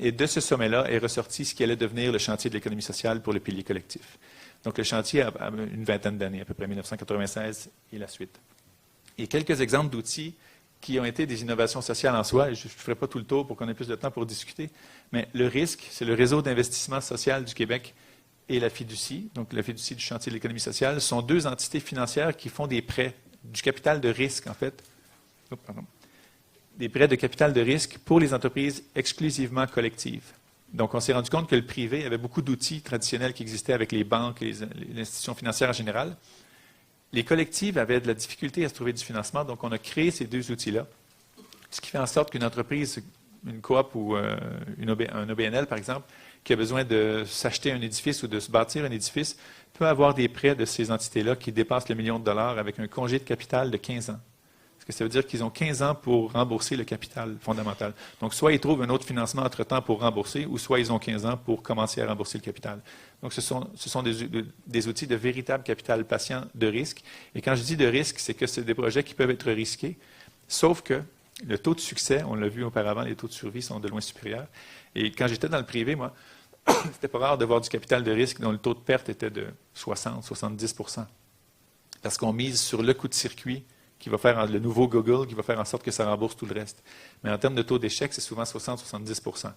Et de ce sommet-là est ressorti ce qui allait devenir le chantier de l'économie sociale pour le pilier collectif. Donc, le chantier a une vingtaine d'années, à peu près 1996 et la suite. Et quelques exemples d'outils qui ont été des innovations sociales en soi. Je ne ferai pas tout le tour pour qu'on ait plus de temps pour discuter, mais le RISC, c'est le Réseau d'investissement social du Québec et la fiducie, donc la fiducie du chantier de l'économie sociale, sont deux entités financières qui font des prêts, du capital de risque en fait, des prêts de capital de risque pour les entreprises exclusivement collectives. Donc on s'est rendu compte que le privé avait beaucoup d'outils traditionnels qui existaient avec les banques et les institutions financières en général. Les collectives avaient de la difficulté à se trouver du financement, donc on a créé ces deux outils-là, ce qui fait en sorte qu'une entreprise, une coop ou un OBNL, par exemple, qui a besoin de s'acheter un édifice ou de se bâtir un édifice, peut avoir des prêts de ces entités-là qui dépassent le million de dollars avec un congé de capital de 15 ans. Parce que ça veut dire qu'ils ont 15 ans pour rembourser le capital fondamental. Donc, soit ils trouvent un autre financement entre-temps pour rembourser, ou soit ils ont 15 ans pour commencer à rembourser le capital. Donc, ce sont des outils de véritable capital patient de risque. Et quand je dis de risque, c'est que c'est des projets qui peuvent être risqués, sauf que le taux de succès, on l'a vu auparavant, les taux de survie sont de loin supérieurs. Et quand j'étais dans le privé, moi, c'était pas rare de voir du capital de risque dont le taux de perte était de 60-70 %. Parce qu'on mise sur le coût de circuit qui va faire le nouveau Google, qui va faire en sorte que ça rembourse tout le reste. Mais en termes de taux d'échec, c'est souvent 60-70 %.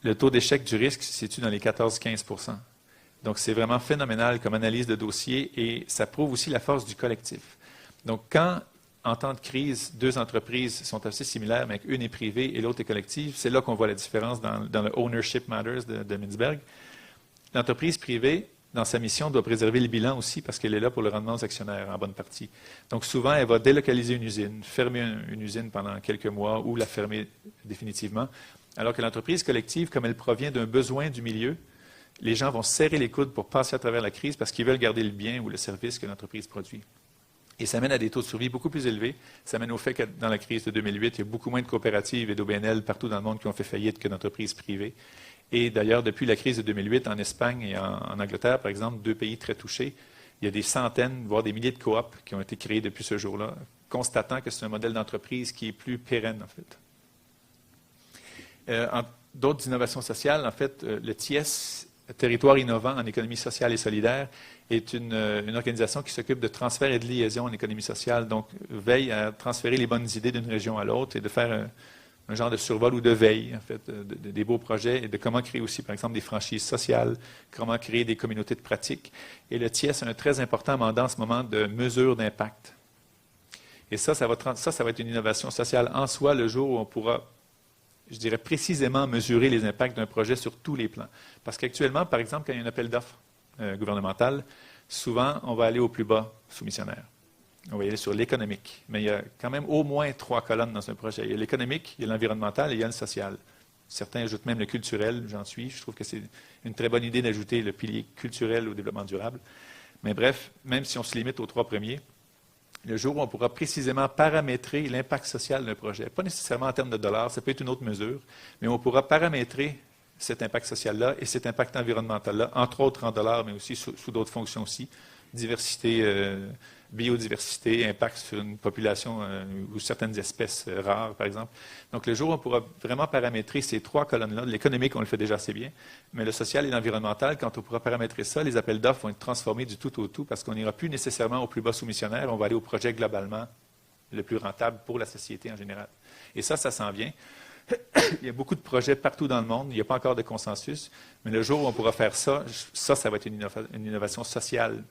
Le taux d'échec du risque se situe dans les 14-15 %. Donc, c'est vraiment phénoménal comme analyse de dossier et ça prouve aussi la force du collectif. Donc, quand, en temps de crise, deux entreprises sont assez similaires, mais qu'une est privée et l'autre est collective, c'est là qu'on voit la différence dans le Ownership Matters de Mintzberg. L'entreprise privée, dans sa mission, doit préserver le bilan aussi parce qu'elle est là pour le rendement aux actionnaires en bonne partie. Donc souvent, elle va délocaliser une usine, fermer une usine pendant quelques mois ou la fermer définitivement. Alors que l'entreprise collective, comme elle provient d'un besoin du milieu, les gens vont serrer les coudes pour passer à travers la crise parce qu'ils veulent garder le bien ou le service que l'entreprise produit. Et ça mène à des taux de survie beaucoup plus élevés. Ça mène au fait que dans la crise de 2008, il y a beaucoup moins de coopératives et d'OBNL partout dans le monde qui ont fait faillite que d'entreprises privées. Et d'ailleurs, depuis la crise de 2008, en Espagne et en Angleterre, par exemple, deux pays très touchés, il y a des centaines, voire des milliers de coops qui ont été créés depuis ce jour-là, constatant que c'est un modèle d'entreprise qui est plus pérenne, en fait. D'autres innovations sociales, en fait, le TIES, Territoire innovant en économie sociale et solidaire, est une organisation qui s'occupe de transfert et de liaison en économie sociale, donc veille à transférer les bonnes idées d'une région à l'autre et de faire un genre de survol ou de veille, en fait, des beaux projets et de comment créer aussi, par exemple, des franchises sociales, comment créer des communautés de pratique. Et le TIES a un très important mandat en ce moment de mesure d'impact. Et ça va être une innovation sociale en soi le jour où on pourra, je dirais, précisément mesurer les impacts d'un projet sur tous les plans. Parce qu'actuellement, par exemple, quand il y a un appel d'offres gouvernemental, souvent, on va aller au plus bas soumissionnaire. On va y aller sur l'économique. Mais il y a quand même au moins 3 colonnes dans un projet. Il y a l'économique, il y a l'environnemental et il y a le social. Certains ajoutent même le culturel, j'en suis. Je trouve que c'est une très bonne idée d'ajouter le pilier culturel au développement durable. Mais bref, même si on se limite aux 3 premiers, le jour où on pourra précisément paramétrer l'impact social d'un projet, pas nécessairement en termes de dollars, ça peut être une autre mesure, mais on pourra paramétrer cet impact social-là et cet impact environnemental-là, entre autres en dollars, mais aussi sous d'autres fonctions aussi, diversité, biodiversité, impact sur une population ou certaines espèces rares, par exemple. Donc, le jour où on pourra vraiment paramétrer ces 3 colonnes-là, l'économique, on le fait déjà assez bien, mais le social et l'environnemental, quand on pourra paramétrer ça, les appels d'offres vont être transformés du tout au tout parce qu'on n'ira plus nécessairement au plus bas soumissionnaire, on va aller au projet globalement le plus rentable pour la société en général. Et ça s'en vient. Il y a beaucoup de projets partout dans le monde, il n'y a pas encore de consensus, mais le jour où on pourra faire ça, ça va être une innovation sociale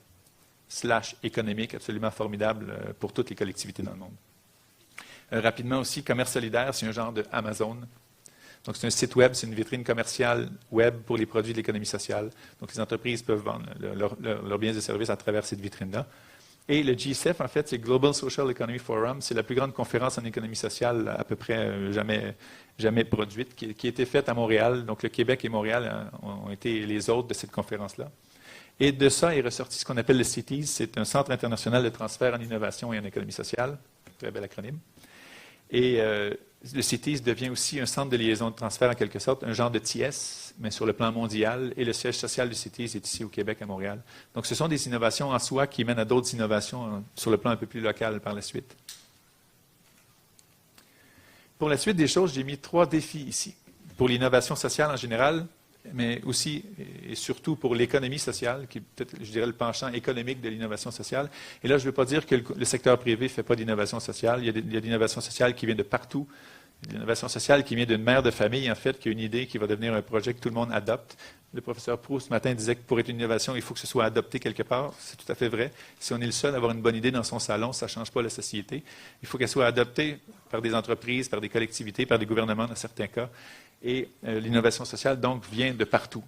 / économique absolument formidable pour toutes les collectivités dans le monde. Rapidement aussi, Commerce solidaire, c'est un genre de Amazon. Donc, c'est un site web, c'est une vitrine commerciale web pour les produits de l'économie sociale. Donc, les entreprises peuvent vendre leurs biens et services à travers cette vitrine-là. Et le GSEF, en fait, c'est Global Social Economy Forum. C'est la plus grande conférence en économie sociale à peu près jamais produite, qui a été faite à Montréal. Donc, le Québec et Montréal ont été les hôtes de cette conférence-là. Et de ça est ressorti ce qu'on appelle le CITES. C'est un Centre international de transfert en innovation et en économie sociale. Très bel acronyme. Et le CITES devient aussi un centre de liaison de transfert en quelque sorte, un genre de TIES, mais sur le plan mondial. Et le siège social du CITES est ici au Québec, à Montréal. Donc, ce sont des innovations en soi qui mènent à d'autres innovations sur le plan un peu plus local par la suite. Pour la suite des choses, j'ai mis 3 défis ici. Pour l'innovation sociale en général, mais aussi et surtout pour l'économie sociale, qui est peut-être, je dirais, le penchant économique de l'innovation sociale. Et là, je ne veux pas dire que le secteur privé ne fait pas d'innovation sociale. Il y a de l'innovation sociale qui vient de partout. Il y a de l'innovation sociale qui vient d'une mère de famille, en fait, qui a une idée qui va devenir un projet que tout le monde adopte. Le professeur Proust, ce matin, disait que pour être une innovation, il faut que ce soit adopté quelque part. C'est tout à fait vrai. Si on est le seul à avoir une bonne idée dans son salon, ça ne change pas la société. Il faut qu'elle soit adoptée par des entreprises, par des collectivités, par des gouvernements dans certains cas. Et l'innovation sociale, donc, vient de partout.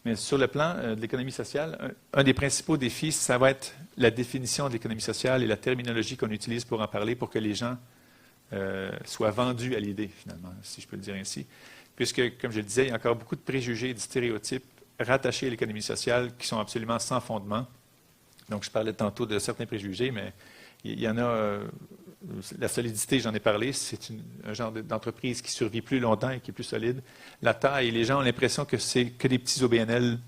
Mais sur le plan de l'économie sociale, un des principaux défis, ça va être la définition de l'économie sociale et la terminologie qu'on utilise pour en parler, pour que les gens soient vendus à l'idée, finalement, si je peux le dire ainsi. Puisque, comme je le disais, il y a encore beaucoup de préjugés et de stéréotypes rattachés à l'économie sociale qui sont absolument sans fondement. Donc, je parlais tantôt de certains préjugés, mais il y en a... la solidité, j'en ai parlé, c'est un genre d'entreprise qui survit plus longtemps et qui est plus solide. La taille, les gens ont l'impression que c'est que des petits OBNL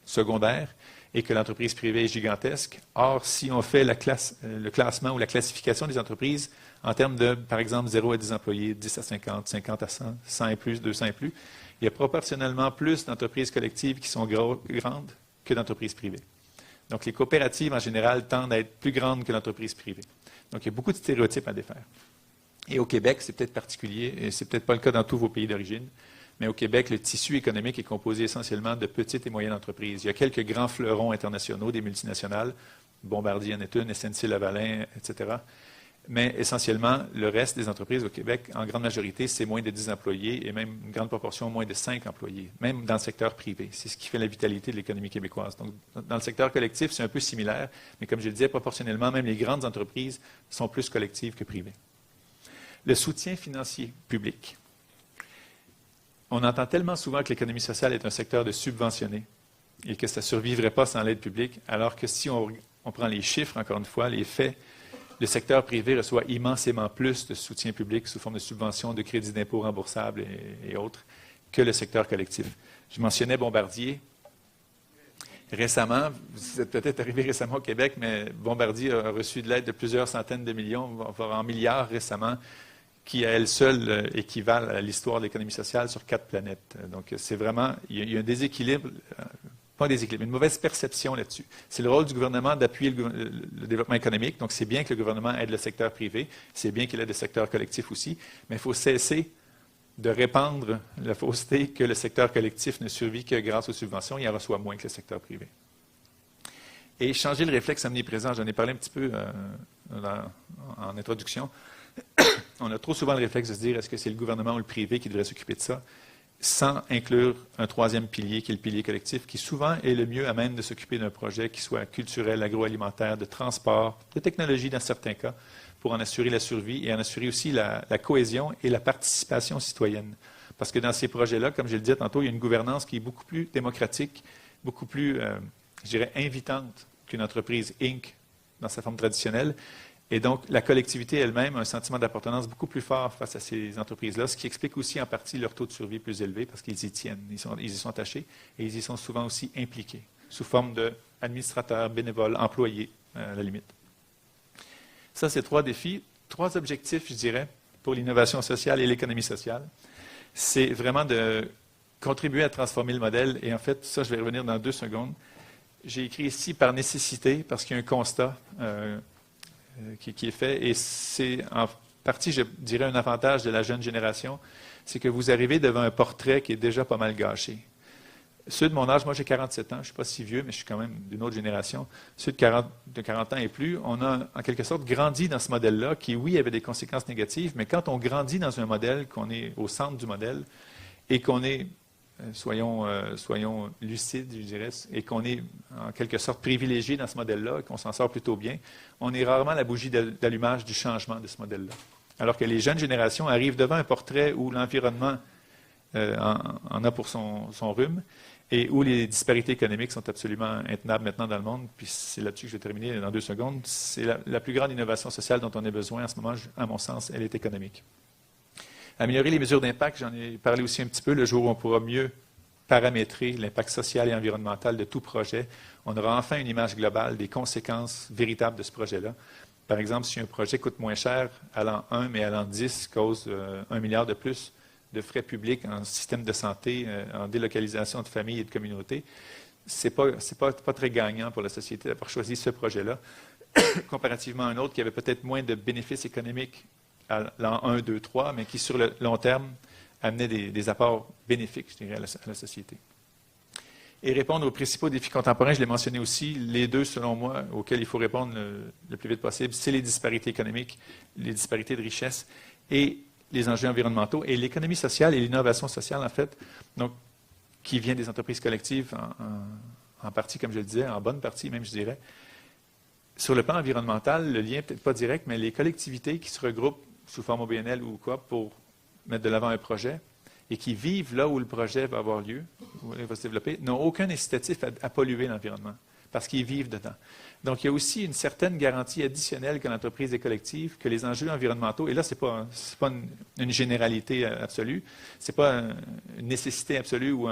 secondaires et que l'entreprise privée est gigantesque. Or, si on fait le classement ou la classification des entreprises en termes de, par exemple, 0 à 10 employés, 10 à 50, 50 à 100, 100 et plus, 200 et plus, il y a proportionnellement plus d'entreprises collectives qui sont grandes que d'entreprises privées. Donc, les coopératives, en général, tendent à être plus grandes que l'entreprise privée. Donc, il y a beaucoup de stéréotypes à défaire. Et au Québec, c'est peut-être particulier, et c'est peut-être pas le cas dans tous vos pays d'origine, mais au Québec, le tissu économique est composé essentiellement de petites et moyennes entreprises. Il y a quelques grands fleurons internationaux, des multinationales, Bombardier en est une, SNC-Lavalin, etc. Mais essentiellement, le reste des entreprises au Québec, en grande majorité, c'est moins de 10 employés et même une grande proportion, moins de 5 employés, même dans le secteur privé. C'est ce qui fait la vitalité de l'économie québécoise. Donc, dans le secteur collectif, c'est un peu similaire, mais comme je le disais, proportionnellement, même les grandes entreprises sont plus collectives que privées. Le soutien financier public. On entend tellement souvent que l'économie sociale est un secteur de subventionnés et que ça ne survivrait pas sans l'aide publique, alors que si on prend les chiffres, encore une fois, les faits, le secteur privé reçoit immensément plus de soutien public sous forme de subventions, de crédits d'impôt remboursables et autres que le secteur collectif. Je mentionnais Bombardier. Récemment, vous êtes peut-être arrivé récemment au Québec, mais Bombardier a reçu de l'aide de plusieurs centaines de millions, voire en milliards récemment, qui à elle seule équivalent à l'histoire de l'économie sociale sur 4 planètes. Donc, c'est vraiment, il y a un déséquilibre. Pas un déséquilibre, une mauvaise perception là-dessus. C'est le rôle du gouvernement d'appuyer le développement économique. Donc, c'est bien que le gouvernement aide le secteur privé. C'est bien qu'il aide le secteur collectif aussi. Mais il faut cesser de répandre la fausseté que le secteur collectif ne survit que grâce aux subventions. Il en reçoit moins que le secteur privé. Et changer le réflexe omniprésent. J'en ai parlé un petit peu en introduction, on a trop souvent le réflexe de se dire est-ce que c'est le gouvernement ou le privé qui devrait s'occuper de ça, sans inclure un troisième pilier qui est le pilier collectif, qui souvent est le mieux à même de s'occuper d'un projet qui soit culturel, agroalimentaire, de transport, de technologie dans certains cas, pour en assurer la survie et en assurer aussi la cohésion et la participation citoyenne. Parce que dans ces projets-là, comme je le disais tantôt, il y a une gouvernance qui est beaucoup plus démocratique, beaucoup plus, je dirais, invitante qu'une entreprise Inc. dans sa forme traditionnelle. Et donc, la collectivité elle-même a un sentiment d'appartenance beaucoup plus fort face à ces entreprises-là, ce qui explique aussi en partie leur taux de survie plus élevé parce qu'ils y tiennent, ils y sont attachés et ils y sont souvent aussi impliqués, sous forme d'administrateurs, bénévoles, employés, à la limite. Ça, c'est 3 défis, 3 objectifs, je dirais, pour l'innovation sociale et l'économie sociale. C'est vraiment de contribuer à transformer le modèle. Et en fait, ça, je vais revenir dans 2 secondes. J'ai écrit ici par nécessité, parce qu'il y a un constat qui est fait. Et c'est en partie, je dirais, un avantage de la jeune génération, c'est que vous arrivez devant un portrait qui est déjà pas mal gâché. Ceux de mon âge, moi j'ai 47 ans, je ne suis pas si vieux, mais je suis quand même d'une autre génération. Ceux de 40 ans et plus, on a en quelque sorte grandi dans ce modèle-là, qui, oui, avait des conséquences négatives, mais quand on grandit dans un modèle, qu'on est au centre du modèle, et qu'on est, soyons lucides, je dirais, et qu'on est en quelque sorte privilégié dans ce modèle-là, et qu'on s'en sort plutôt bien, on est rarement la bougie d'allumage du changement de ce modèle-là. Alors que les jeunes générations arrivent devant un portrait où l'environnement en a pour son rhume, et où les disparités économiques sont absolument intenables maintenant dans le monde. Puis c'est là-dessus que je vais terminer dans 2 secondes. C'est la plus grande innovation sociale dont on a besoin en ce moment, à mon sens, elle est économique. Améliorer les mesures d'impact, j'en ai parlé aussi un petit peu, le jour où on pourra mieux paramétrer l'impact social et environnemental de tout projet. On aura enfin une image globale des conséquences véritables de ce projet-là. Par exemple, si un projet coûte moins cher à l'an 1, mais à l'an 10 cause 1 milliard de plus de frais publics en système de santé, en délocalisation de familles et de communautés, c'est pas très gagnant pour la société d'avoir choisi ce projet-là, comparativement à un autre qui avait peut-être moins de bénéfices économiques à l'an 1, 2, 3, mais qui, sur le long terme, amenait des apports bénéfiques, je dirais, à la société. Et répondre aux principaux défis contemporains, je l'ai mentionné aussi, les 2, selon moi, auxquels il faut répondre le plus vite possible, c'est les disparités économiques, les disparités de richesse et les enjeux environnementaux et l'économie sociale et l'innovation sociale, en fait, donc, qui vient des entreprises collectives en partie, comme je le disais, en bonne partie même, je dirais. Sur le plan environnemental, le lien peut-être pas direct, mais les collectivités qui se regroupent sous forme OBNL ou quoi pour mettre de l'avant un projet et qui vivent là où le projet va avoir lieu, où il va se développer, n'ont aucun incitatif à polluer l'environnement parce qu'ils vivent dedans. Donc, il y a aussi une certaine garantie additionnelle que l'entreprise est collective, que les enjeux environnementaux, et là, ce n'est pas une généralité absolue, ce n'est pas une nécessité absolue ou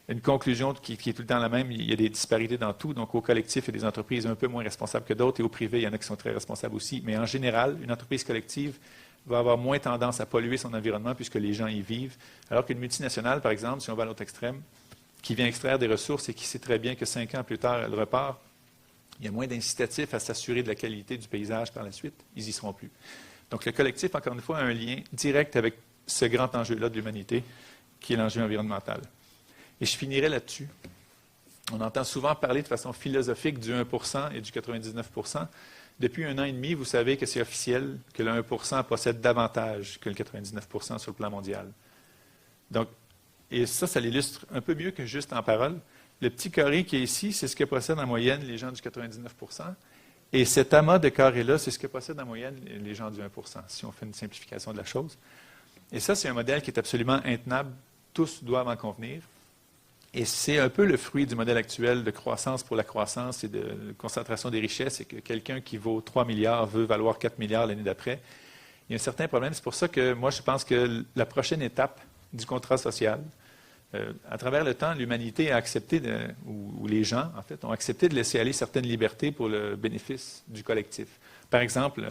une conclusion qui est tout le temps la même. Il y a des disparités dans tout. Donc, au collectif, il y a des entreprises un peu moins responsables que d'autres, et au privé, il y en a qui sont très responsables aussi. Mais en général, une entreprise collective va avoir moins tendance à polluer son environnement puisque les gens y vivent, alors qu'une multinationale, par exemple, si on va à l'autre extrême, qui vient extraire des ressources et qui sait très bien que 5 ans plus tard, elle repart, il y a moins d'incitatifs à s'assurer de la qualité du paysage par la suite, ils n'y seront plus. Donc le collectif, encore une fois, a un lien direct avec ce grand enjeu-là de l'humanité, qui est l'enjeu environnemental. Et je finirai là-dessus. On entend souvent parler de façon philosophique du 1% et du 99%. Depuis 1 an et demi, vous savez que c'est officiel que le 1% possède davantage que le 99% sur le plan mondial. Donc, et ça l'illustre un peu mieux que juste en parole. Le petit carré qui est ici, c'est ce que possèdent en moyenne les gens du 99%. Et cet amas de carrés-là, c'est ce que possèdent en moyenne les gens du 1%, si on fait une simplification de la chose. Et ça, c'est un modèle qui est absolument intenable. Tous doivent en convenir. Et c'est un peu le fruit du modèle actuel de croissance pour la croissance et de concentration des richesses, et que quelqu'un qui vaut 3 milliards veut valoir 4 milliards l'année d'après. Il y a un certain problème. C'est pour ça que moi, je pense que la prochaine étape du contrat social, à travers le temps, l'humanité a accepté, ou les gens, en fait, ont accepté de laisser aller certaines libertés pour le bénéfice du collectif. Par exemple,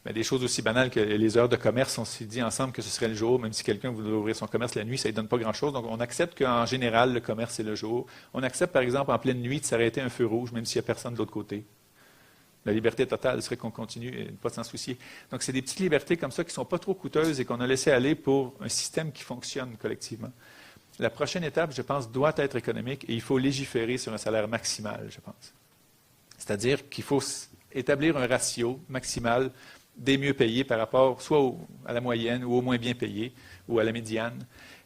des choses aussi banales que les heures de commerce, on s'est dit ensemble que ce serait le jour, même si quelqu'un voudrait ouvrir son commerce la nuit, ça ne donne pas grand-chose. Donc, on accepte qu'en général, le commerce, c'est le jour. On accepte, par exemple, en pleine nuit, de s'arrêter un feu rouge, même s'il n'y a personne de l'autre côté. La liberté totale serait qu'on continue et ne pas s'en soucier. Donc, c'est des petites libertés comme ça qui ne sont pas trop coûteuses et qu'on a laissé aller pour un système qui fonctionne collectivement. La prochaine étape, je pense, doit être économique et il faut légiférer sur un salaire maximal, je pense. C'est-à-dire qu'il faut établir un ratio maximal des mieux payés par rapport soit à la moyenne ou au moins bien payés ou à la médiane.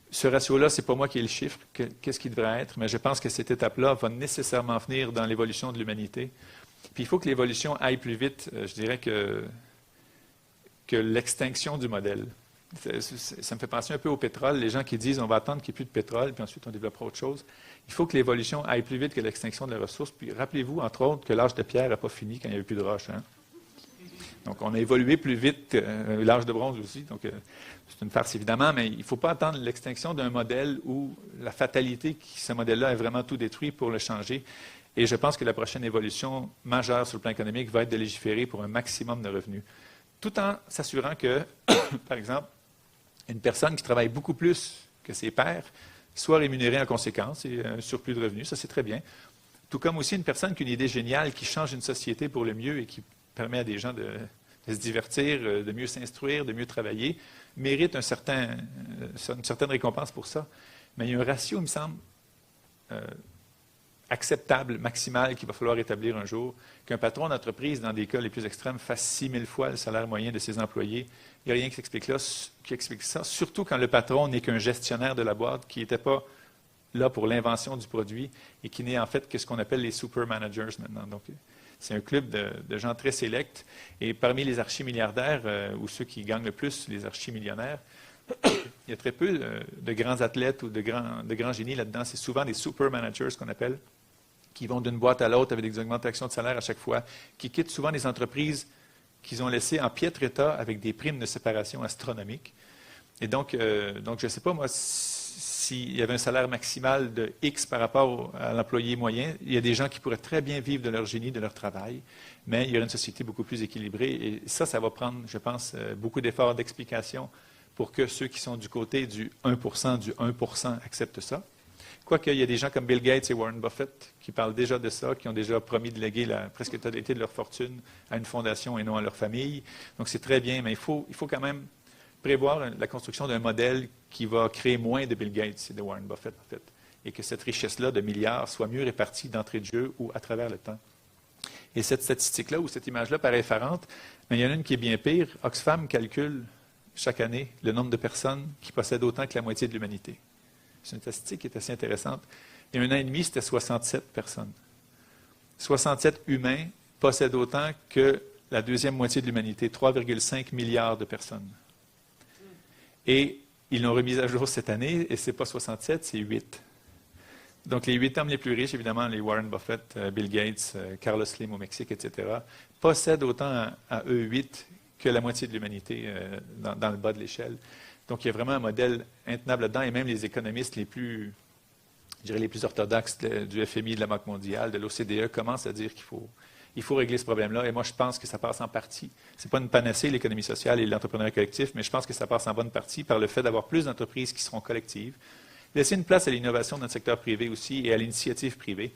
Ce ratio-là, ce n'est pas moi qui ai le chiffre, qu'est-ce qui devrait être, mais je pense que cette étape-là va nécessairement venir dans l'évolution de l'humanité. Puis il faut que l'évolution aille plus vite, je dirais, que l'extinction du modèle. Ça me fait penser un peu au pétrole. Les gens qui disent on va attendre qu'il n'y ait plus de pétrole, puis ensuite on développera autre chose. Il faut que l'évolution aille plus vite que l'extinction de la ressource. Puis rappelez-vous, entre autres, que l'âge de pierre n'a pas fini quand il n'y avait plus de roches. Hein? Donc on a évolué plus vite que l'âge de bronze aussi. Donc c'est une farce évidemment, mais il ne faut pas attendre l'extinction d'un modèle où la fatalité que ce modèle-là a vraiment tout détruit pour le changer. Et je pense que la prochaine évolution majeure sur le plan économique va être de légiférer pour un maximum de revenus, tout en s'assurant que, par exemple, une personne qui travaille beaucoup plus que ses pairs soit rémunérée en conséquence et un surplus de revenus, ça c'est très bien. Tout comme aussi une personne qui a une idée géniale, qui change une société pour le mieux et qui permet à des gens de se divertir, de mieux s'instruire, de mieux travailler, mérite une certaine récompense pour ça. Mais il y a un ratio, il me semble, acceptable, maximal, qu'il va falloir établir un jour, qu'un patron d'entreprise, dans des cas les plus extrêmes, fasse 6 000 fois le salaire moyen de ses employés. Il n'y a rien qui explique ça, surtout quand le patron n'est qu'un gestionnaire de la boîte qui n'était pas là pour l'invention du produit et qui n'est en fait que ce qu'on appelle les super managers maintenant. Donc, c'est un club de gens très sélects. Et parmi les archimilliardaires, ou ceux qui gagnent le plus, les archimillionnaires, il y a très peu de grands athlètes ou de grands génies là-dedans. C'est souvent des super managers, ce qu'on appelle, qui vont d'une boîte à l'autre avec des augmentations de salaire à chaque fois, qui quittent souvent des entreprises qu'ils ont laissées en piètre état avec des primes de séparation astronomiques. Et donc je ne sais pas, moi, s'il y avait un salaire maximal de X par rapport à l'employé moyen, il y a des gens qui pourraient très bien vivre de leur génie, de leur travail, mais il y aurait une société beaucoup plus équilibrée. Et ça va prendre, je pense, beaucoup d'efforts d'explication pour que ceux qui sont du côté du 1% acceptent ça. Quoique, il y a des gens comme Bill Gates et Warren Buffett qui parlent déjà de ça, qui ont déjà promis de léguer la presque totalité de leur fortune à une fondation et non à leur famille. Donc, c'est très bien, mais il faut quand même prévoir la construction d'un modèle qui va créer moins de Bill Gates et de Warren Buffett, en fait, et que cette richesse-là de milliards soit mieux répartie d'entrée de jeu ou à travers le temps. Et cette statistique-là ou cette image-là paraît effarante, mais il y en a une qui est bien pire. Oxfam calcule chaque année le nombre de personnes qui possèdent autant que la moitié de l'humanité. C'est une statistique qui est assez intéressante. Il y a 1 an et demi, c'était 67 personnes. 67 humains possèdent autant que la deuxième moitié de l'humanité, 3,5 milliards de personnes. Et ils l'ont remise à jour cette année, et ce n'est pas 67, c'est 8. Donc les 8 hommes les plus riches, évidemment, les Warren Buffett, Bill Gates, Carlos Slim au Mexique, etc., possèdent autant à eux 8 que la moitié de l'humanité dans le bas de l'échelle. Donc, il y a vraiment un modèle intenable là-dedans, et même les économistes les plus orthodoxes du FMI, de la Banque mondiale, de l'OCDE, commencent à dire qu'il faut régler ce problème-là. Et moi, je pense que ça passe en partie. Ce n'est pas une panacée, l'économie sociale et l'entrepreneuriat collectif, mais je pense que ça passe en bonne partie par le fait d'avoir plus d'entreprises qui seront collectives, laisser une place à l'innovation dans le secteur privé aussi et à l'initiative privée.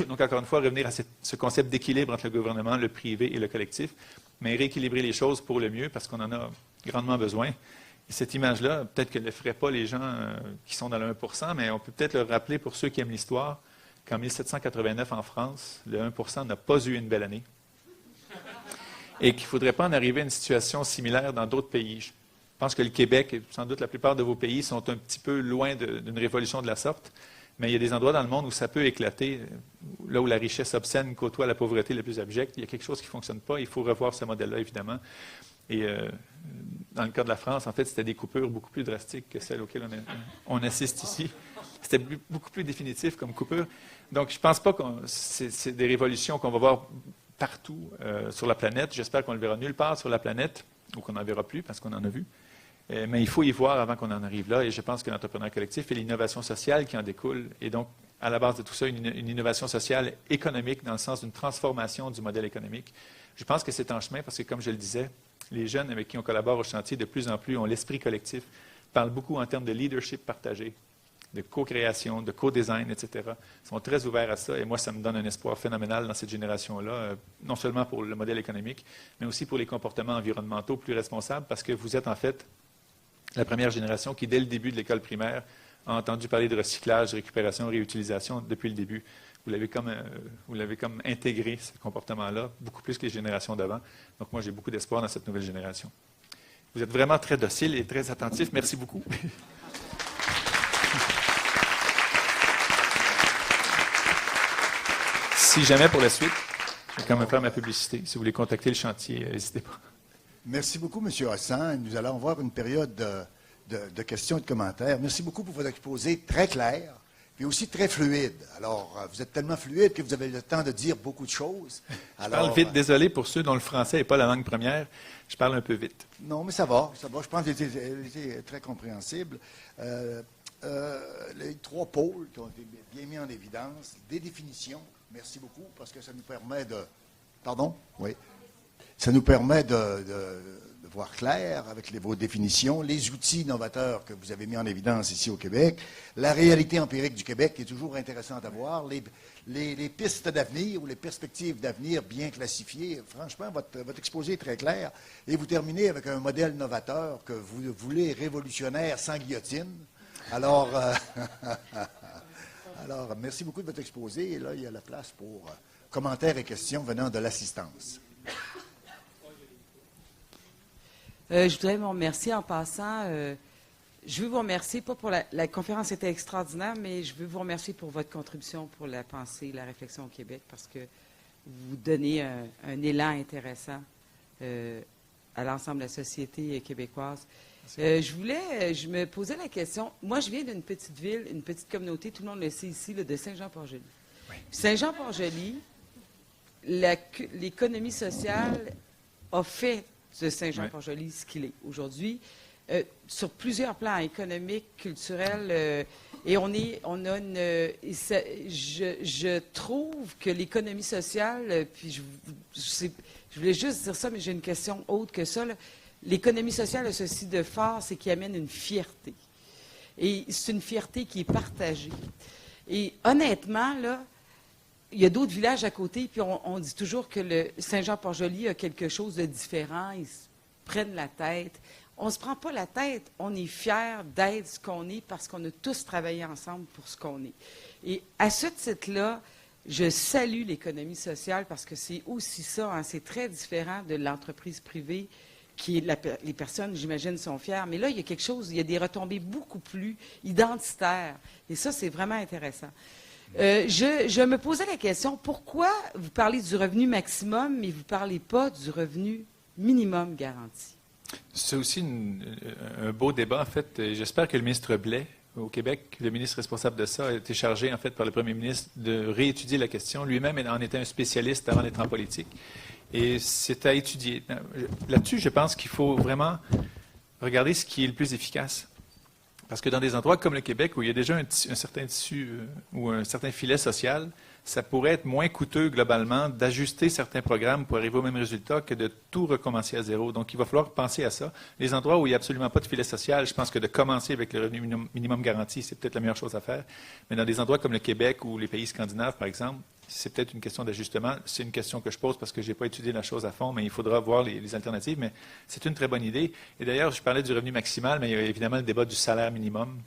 Donc, encore une fois, revenir à ce concept d'équilibre entre le gouvernement, le privé et le collectif, mais rééquilibrer les choses pour le mieux parce qu'on en a grandement besoin. Et cette image-là, peut-être qu'elle ne ferait pas les gens qui sont dans le 1%, mais on peut peut-être le rappeler pour ceux qui aiment l'histoire qu'en 1789, en France, le 1% n'a pas eu une belle année. Et qu'il ne faudrait pas en arriver à une situation similaire dans d'autres pays. Je pense que le Québec, et sans doute la plupart de vos pays, sont un petit peu loin d'une révolution de la sorte. Mais il y a des endroits dans le monde où ça peut éclater, là où la richesse obscène côtoie la pauvreté la plus abjecte. Il y a quelque chose qui ne fonctionne pas. Il faut revoir ce modèle-là, évidemment. Et dans le cas de la France, en fait, c'était des coupures beaucoup plus drastiques que celles auxquelles on assiste ici. C'était beaucoup plus définitif comme coupure. Donc, je ne pense pas que c'est des révolutions qu'on va voir partout sur la planète. J'espère qu'on ne le verra nulle part sur la planète, ou qu'on n'en verra plus, parce qu'on en a vu. Mais il faut y voir avant qu'on en arrive là. Et je pense que l'entrepreneuriat collectif et l'innovation sociale qui en découle, et donc, à la base de tout ça, une innovation sociale économique, dans le sens d'une transformation du modèle économique. Je pense que c'est en chemin, parce que, comme je le disais, les jeunes avec qui on collabore au chantier, de plus en plus, ont l'esprit collectif, parlent beaucoup en termes de leadership partagé, de co-création, de co-design, etc. Ils sont très ouverts à ça, et moi, ça me donne un espoir phénoménal dans cette génération-là, non seulement pour le modèle économique, mais aussi pour les comportements environnementaux plus responsables, parce que vous êtes en fait la première génération qui, dès le début de l'école primaire, a entendu parler de recyclage, récupération, réutilisation depuis le début. vous l'avez comme intégré, ce comportement-là, beaucoup plus que les générations d'avant. Donc moi, j'ai beaucoup d'espoir dans cette nouvelle génération. Vous êtes vraiment très docile et très attentif. Merci beaucoup. Si jamais pour la suite, je vais quand même faire ma publicité. Si vous voulez contacter le chantier, n'hésitez pas. Merci beaucoup, M. Hassan. Nous allons avoir une période de questions et de commentaires. Merci beaucoup pour votre exposé très clair, puis aussi très fluide. Alors, vous êtes tellement fluide que vous avez le temps de dire beaucoup de choses. Je parle vite. Désolé pour ceux dont le français n'est pas la langue première. Je parle un peu vite. Non, mais ça va. Je pense qu'elle était très compréhensible. Les 3 pôles qui ont été bien mis en évidence, des définitions. Merci beaucoup, parce que ça nous permet de... Pardon? Oui. Ça nous permet de voir clair avec vos définitions, les outils novateurs que vous avez mis en évidence ici au Québec, la réalité empirique du Québec qui est toujours intéressante à voir, les pistes d'avenir ou les perspectives d'avenir bien classifiées. Franchement, votre exposé est très clair. Et vous terminez avec un modèle novateur que vous voulez révolutionnaire sans guillotine. Alors, merci beaucoup de votre exposé. Et là, il y a la place pour commentaires et questions venant de l'assistance. Je voudrais vous remercier en passant. Je veux vous remercier, pas pour la conférence était extraordinaire, mais je veux vous remercier pour votre contribution pour la pensée, la réflexion au Québec, parce que vous donnez un élan intéressant à l'ensemble de la société québécoise. Je me posais la question, moi je viens d'une petite ville, une petite communauté, tout le monde le sait ici, là, de Saint-Jean-Port-Joli. Oui. Saint-Jean-Port-Joli, l'économie sociale a fait de Saint-Jean-Port-Joli ce qu'il est aujourd'hui, sur plusieurs plans économiques, culturels, et je trouve que l'économie sociale, puis je voulais juste dire ça, mais j'ai une question autre que ça, là. L'économie sociale a ceci de fort, c'est qu'il amène une fierté. Et c'est une fierté qui est partagée. Et honnêtement, là, il y a d'autres villages à côté, puis on dit toujours que le Saint-Jean-Port-Joli a quelque chose de différent. Ils se prennent la tête. On ne se prend pas la tête. On est fiers d'être ce qu'on est parce qu'on a tous travaillé ensemble pour ce qu'on est. Et à ce titre-là, je salue l'économie sociale parce que c'est aussi ça. Hein, c'est très différent de l'entreprise privée qui les personnes, j'imagine, sont fières. Mais là, il y a quelque chose, il y a des retombées beaucoup plus identitaires. Et ça, c'est vraiment intéressant. Je me posais la question, pourquoi vous parlez du revenu maximum, mais vous ne parlez pas du revenu minimum garanti? C'est aussi un beau débat, en fait. J'espère que le ministre Blais, au Québec, le ministre responsable de ça, a été chargé, en fait, par le premier ministre de réétudier la question. Lui-même en était un spécialiste avant d'être en politique. Et c'est à étudier. Là-dessus, je pense qu'il faut vraiment regarder ce qui est le plus efficace. Parce que dans des endroits comme le Québec, où il y a déjà un certain tissu ou un certain filet social, ça pourrait être moins coûteux globalement d'ajuster certains programmes pour arriver au même résultat que de tout recommencer à zéro. Donc, il va falloir penser à ça. Les endroits où il n'y a absolument pas de filet social, je pense que de commencer avec le revenu minimum garanti, c'est peut-être la meilleure chose à faire. Mais dans des endroits comme le Québec ou les pays scandinaves, par exemple, c'est peut-être une question d'ajustement. C'est une question que je pose parce que je n'ai pas étudié la chose à fond, mais il faudra voir les alternatives. Mais c'est une très bonne idée. Et d'ailleurs, je parlais du revenu maximal, mais il y a évidemment le débat du salaire minimum,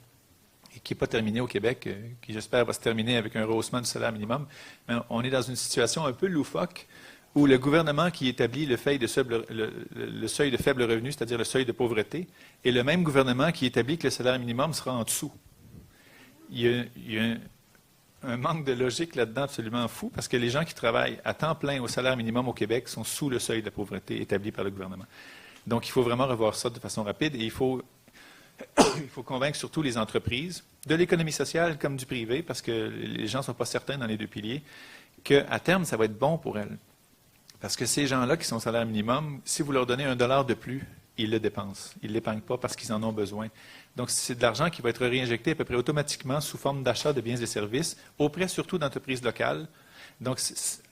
qui n'est pas terminé au Québec, qui j'espère va se terminer avec un rehaussement du salaire minimum. Mais on est dans une situation un peu loufoque où le gouvernement qui établit le seuil de faible revenu, c'est-à-dire le seuil de pauvreté, est le même gouvernement qui établit que le salaire minimum sera en dessous. Il y a un manque de logique là-dedans absolument fou, parce que les gens qui travaillent à temps plein au salaire minimum au Québec sont sous le seuil de pauvreté établi par le gouvernement. Donc, il faut vraiment revoir ça de façon rapide et il faut convaincre surtout les entreprises, de l'économie sociale comme du privé, parce que les gens ne sont pas certains dans les deux piliers, qu'à terme, ça va être bon pour elles. Parce que ces gens-là qui sont au salaire minimum, si vous leur donnez $1 de plus, ils le dépensent. Ils ne l'épargnent pas parce qu'ils en ont besoin. Donc, c'est de l'argent qui va être réinjecté à peu près automatiquement sous forme d'achat de biens et services, auprès surtout d'entreprises locales. Donc,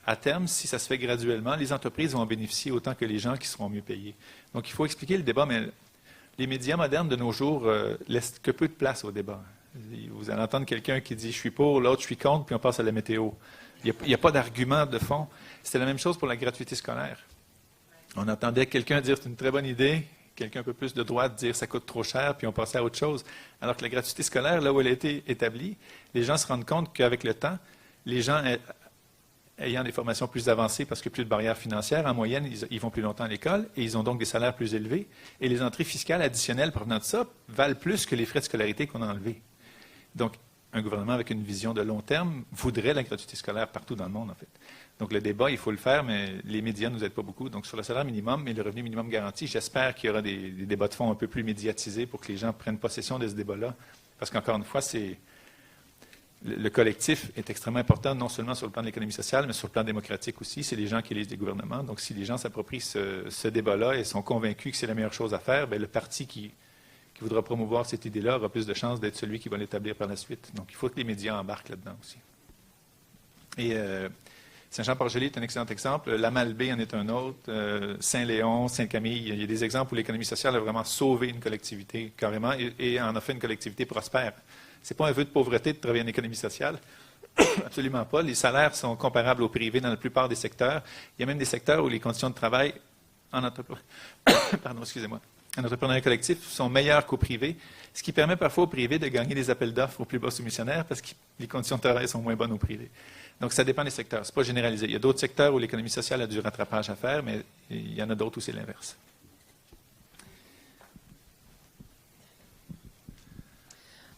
à terme, si ça se fait graduellement, les entreprises vont en bénéficier autant que les gens qui seront mieux payés. Donc, il faut expliquer le débat, mais les médias modernes de nos jours laissent que peu de place au débat. Vous allez entendre quelqu'un qui dit « je suis pour », l'autre « je suis contre », puis on passe à la météo. Il n'y a pas d'argument de fond. C'était la même chose pour la gratuité scolaire. On entendait quelqu'un dire « c'est une très bonne idée », quelqu'un un peu plus de droite dire « ça coûte trop cher », puis on passait à autre chose. Alors que la gratuité scolaire, là où elle a été établie, les gens se rendent compte qu'avec le temps, Les gens ayant des formations plus avancées parce qu'il n'y a plus de barrières financières, en moyenne, ils vont plus longtemps à l'école et ils ont donc des salaires plus élevés. Et les entrées fiscales additionnelles provenant de ça valent plus que les frais de scolarité qu'on a enlevés. Donc, un gouvernement avec une vision de long terme voudrait la gratuité scolaire partout dans le monde, en fait. Donc, le débat, il faut le faire, mais les médias ne nous aident pas beaucoup. Donc, sur le salaire minimum et le revenu minimum garanti, j'espère qu'il y aura des débats de fond un peu plus médiatisés pour que les gens prennent possession de ce débat-là. Parce qu'encore une fois, le collectif est extrêmement important, non seulement sur le plan de l'économie sociale, mais sur le plan démocratique aussi. C'est les gens qui élisent des gouvernements. Donc, si les gens s'approprient ce débat-là et sont convaincus que c'est la meilleure chose à faire, bien, le parti qui voudra promouvoir cette idée-là aura plus de chances d'être celui qui va l'établir par la suite. Donc, il faut que les médias embarquent là-dedans aussi. Et Saint-Jean-Port-Joli est un excellent exemple. La Malbaie en est un autre. Saint-Léon, Sainte-Camille, il y a des exemples où l'économie sociale a vraiment sauvé une collectivité carrément et en a fait une collectivité prospère. Ce n'est pas un vœu de pauvreté de travailler en économie sociale. Absolument pas. Les salaires sont comparables au privé dans la plupart des secteurs. Il y a même des secteurs où les conditions de travail en entrepreneuriat collectif sont meilleures qu'au privé, ce qui permet parfois au privé de gagner des appels d'offres aux plus bas soumissionnaires parce que les conditions de travail sont moins bonnes au privé. Donc, ça dépend des secteurs. Ce n'est pas généralisé. Il y a d'autres secteurs où l'économie sociale a du rattrapage à faire, mais il y en a d'autres où c'est l'inverse.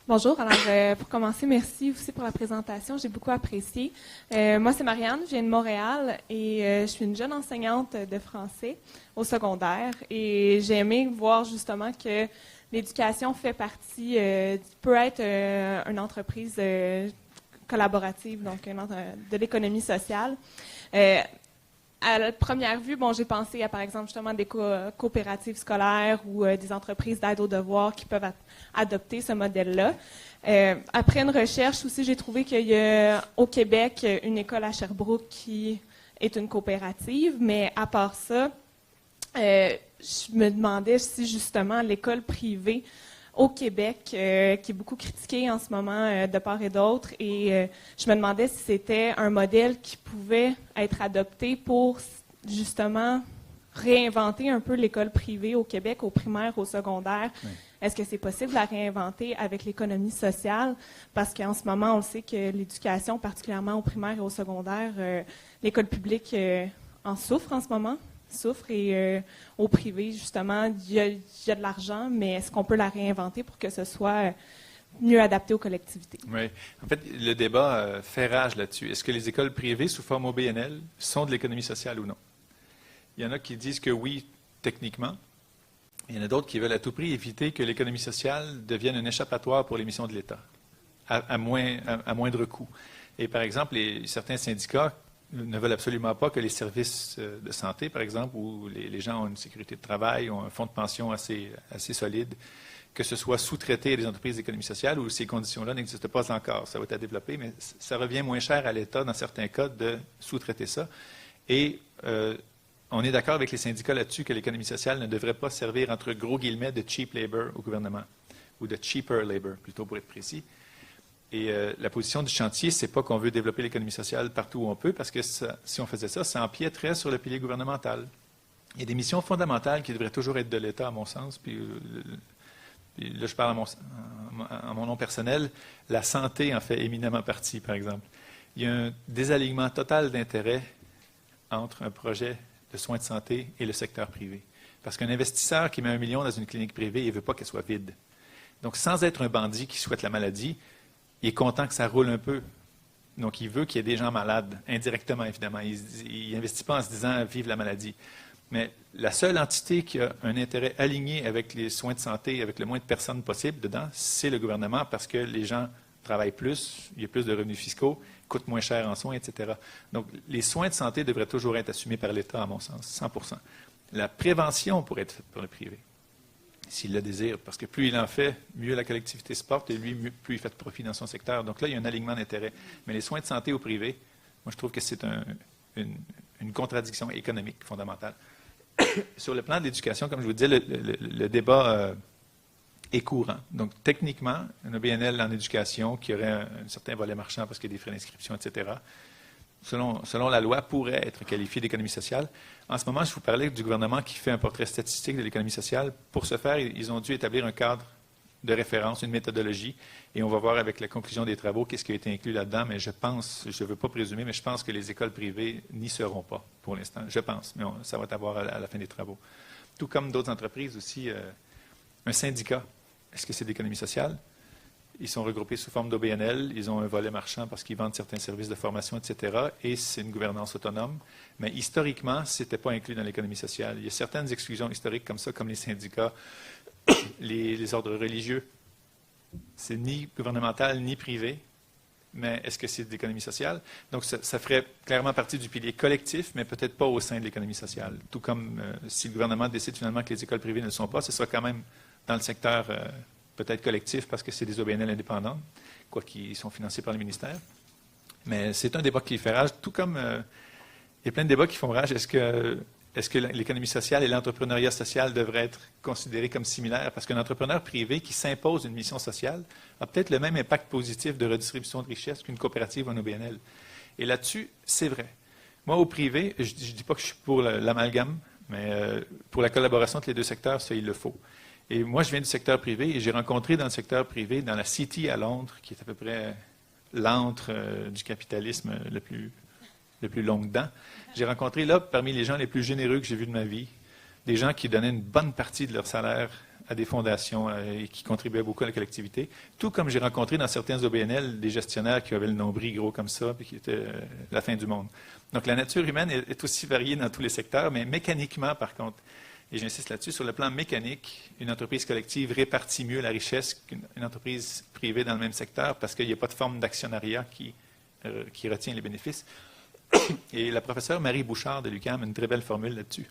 Bonjour. Alors, pour commencer, merci aussi pour la présentation. J'ai beaucoup apprécié. Moi, c'est Marianne, je viens de Montréal et je suis une jeune enseignante de français au secondaire. Et j'ai aimé voir justement que l'éducation fait partie, peut être une entreprise collaborative, donc de l'économie sociale. À la première vue, j'ai pensé à, par exemple, justement des coopératives scolaires ou des entreprises d'aide aux devoirs qui peuvent adopter ce modèle-là. Après une recherche aussi, j'ai trouvé qu'il y a au Québec une école à Sherbrooke qui est une coopérative, mais à part ça, je me demandais si justement l'école privée au Québec, qui est beaucoup critiquée en ce moment de part et d'autre, et je me demandais si c'était un modèle qui pouvait être adopté pour justement réinventer un peu l'école privée au Québec, au primaire, au secondaire. Oui. Est-ce que c'est possible de la réinventer avec l'économie sociale? Parce qu'en ce moment, on le sait que l'éducation, particulièrement au primaire et au secondaire, l'école publique en souffre en ce moment. Et au privé, justement, il y a de l'argent, mais est-ce qu'on peut la réinventer pour que ce soit mieux adapté aux collectivités? Oui. En fait, le débat fait rage là-dessus. Est-ce que les écoles privées sous forme OBNL sont de l'économie sociale ou non? Il y en a qui disent que oui, techniquement. Il y en a d'autres qui veulent à tout prix éviter que l'économie sociale devienne un échappatoire pour les missions de l'État, à moindre coût. Et par exemple, certains syndicats ne veulent absolument pas que les services de santé, par exemple, où les gens ont une sécurité de travail, ont un fonds de pension assez solide, que ce soit sous-traité à des entreprises d'économie sociale où ces conditions-là n'existent pas encore. Ça va être à développer, mais ça revient moins cher à l'État, dans certains cas, de sous-traiter ça. Et on est d'accord avec les syndicats là-dessus que l'économie sociale ne devrait pas servir, entre gros guillemets, de cheap labor au gouvernement, ou de cheaper labor, plutôt pour être précis. Et la position du chantier, c'est pas qu'on veut développer l'économie sociale partout où on peut, parce que si on faisait ça, ça empiéterait sur le pilier gouvernemental. Il y a des missions fondamentales qui devraient toujours être de l'État, à mon sens. Puis là, je parle à mon nom personnel. La santé en fait éminemment partie, par exemple. Il y a un désalignement total d'intérêt entre un projet de soins de santé et le secteur privé. Parce qu'un investisseur qui met 1 million dans une clinique privée, il ne veut pas qu'elle soit vide. Donc, sans être un bandit qui souhaite la maladie, il est content que ça roule un peu. Donc, il veut qu'il y ait des gens malades, indirectement, évidemment. Il n'investit pas en se disant « vive la maladie ». Mais la seule entité qui a un intérêt aligné avec les soins de santé, avec le moins de personnes possible dedans, c'est le gouvernement, parce que les gens travaillent plus, il y a plus de revenus fiscaux, coûtent moins cher en soins, etc. Donc, les soins de santé devraient toujours être assumés par l'État, à mon sens, 100%. La prévention pourrait être faite par le privé, s'il le désire, parce que plus il en fait, mieux la collectivité se porte, et lui, plus il fait de profit dans son secteur. Donc là, il y a un alignement d'intérêt. Mais les soins de santé au privé, moi, je trouve que c'est une contradiction économique fondamentale. Sur le plan de l'éducation, comme je vous disais, le débat est courant. Donc, techniquement, un OBNL en éducation qui aurait un certain volet marchand parce qu'il y a des frais d'inscription, etc., selon la loi, pourrait être qualifié d'économie sociale. En ce moment, je vous parlais du gouvernement qui fait un portrait statistique de l'économie sociale. Pour ce faire, ils ont dû établir un cadre de référence, une méthodologie, et on va voir avec la conclusion des travaux qu'est-ce qui a été inclus là-dedans, mais je pense, je ne veux pas présumer, mais je pense que les écoles privées n'y seront pas pour l'instant. Je pense, mais ça va avoir à la fin des travaux. Tout comme d'autres entreprises aussi, un syndicat, est-ce que c'est d'économie sociale? Ils sont regroupés sous forme d'OBNL, ils ont un volet marchand parce qu'ils vendent certains services de formation, etc. Et c'est une gouvernance autonome. Mais historiquement, ce n'était pas inclus dans l'économie sociale. Il y a certaines exclusions historiques comme ça, comme les syndicats, les ordres religieux. C'est ni gouvernemental ni privé, mais est-ce que c'est de l'économie sociale? Donc, ça ferait clairement partie du pilier collectif, mais peut-être pas au sein de l'économie sociale. Tout comme si le gouvernement décide finalement que les écoles privées ne le sont pas, ce sera quand même dans le secteur peut-être collectif parce que c'est des OBNL indépendants, quoi qu'ils sont financés par le ministère. Mais c'est un débat qui fait rage, tout comme il y a plein de débats qui font rage. Est-ce que l'économie sociale et l'entrepreneuriat social devraient être considérés comme similaires? Parce qu'un entrepreneur privé qui s'impose une mission sociale a peut-être le même impact positif de redistribution de richesse qu'une coopérative ou un OBNL. Et là-dessus, c'est vrai. Moi, au privé, je ne dis pas que je suis pour l'amalgame, mais pour la collaboration entre les deux secteurs, ça, il le faut. Et moi, je viens du secteur privé et j'ai rencontré dans le secteur privé, dans la City à Londres, qui est à peu près l'antre du capitalisme le plus longue dent, j'ai rencontré là, parmi les gens les plus généreux que j'ai vus de ma vie, des gens qui donnaient une bonne partie de leur salaire à des fondations et qui contribuaient beaucoup à la collectivité, tout comme j'ai rencontré dans certains OBNL des gestionnaires qui avaient le nombril gros comme ça et qui étaient la fin du monde. Donc la nature humaine est aussi variée dans tous les secteurs, mais mécaniquement, par contre, et j'insiste là-dessus, sur le plan mécanique, une entreprise collective répartit mieux la richesse qu'une entreprise privée dans le même secteur parce qu'il n'y a pas de forme d'actionnariat qui retient les bénéfices. Et la professeure Marie Bouchard de l'UQAM a une très belle formule là-dessus.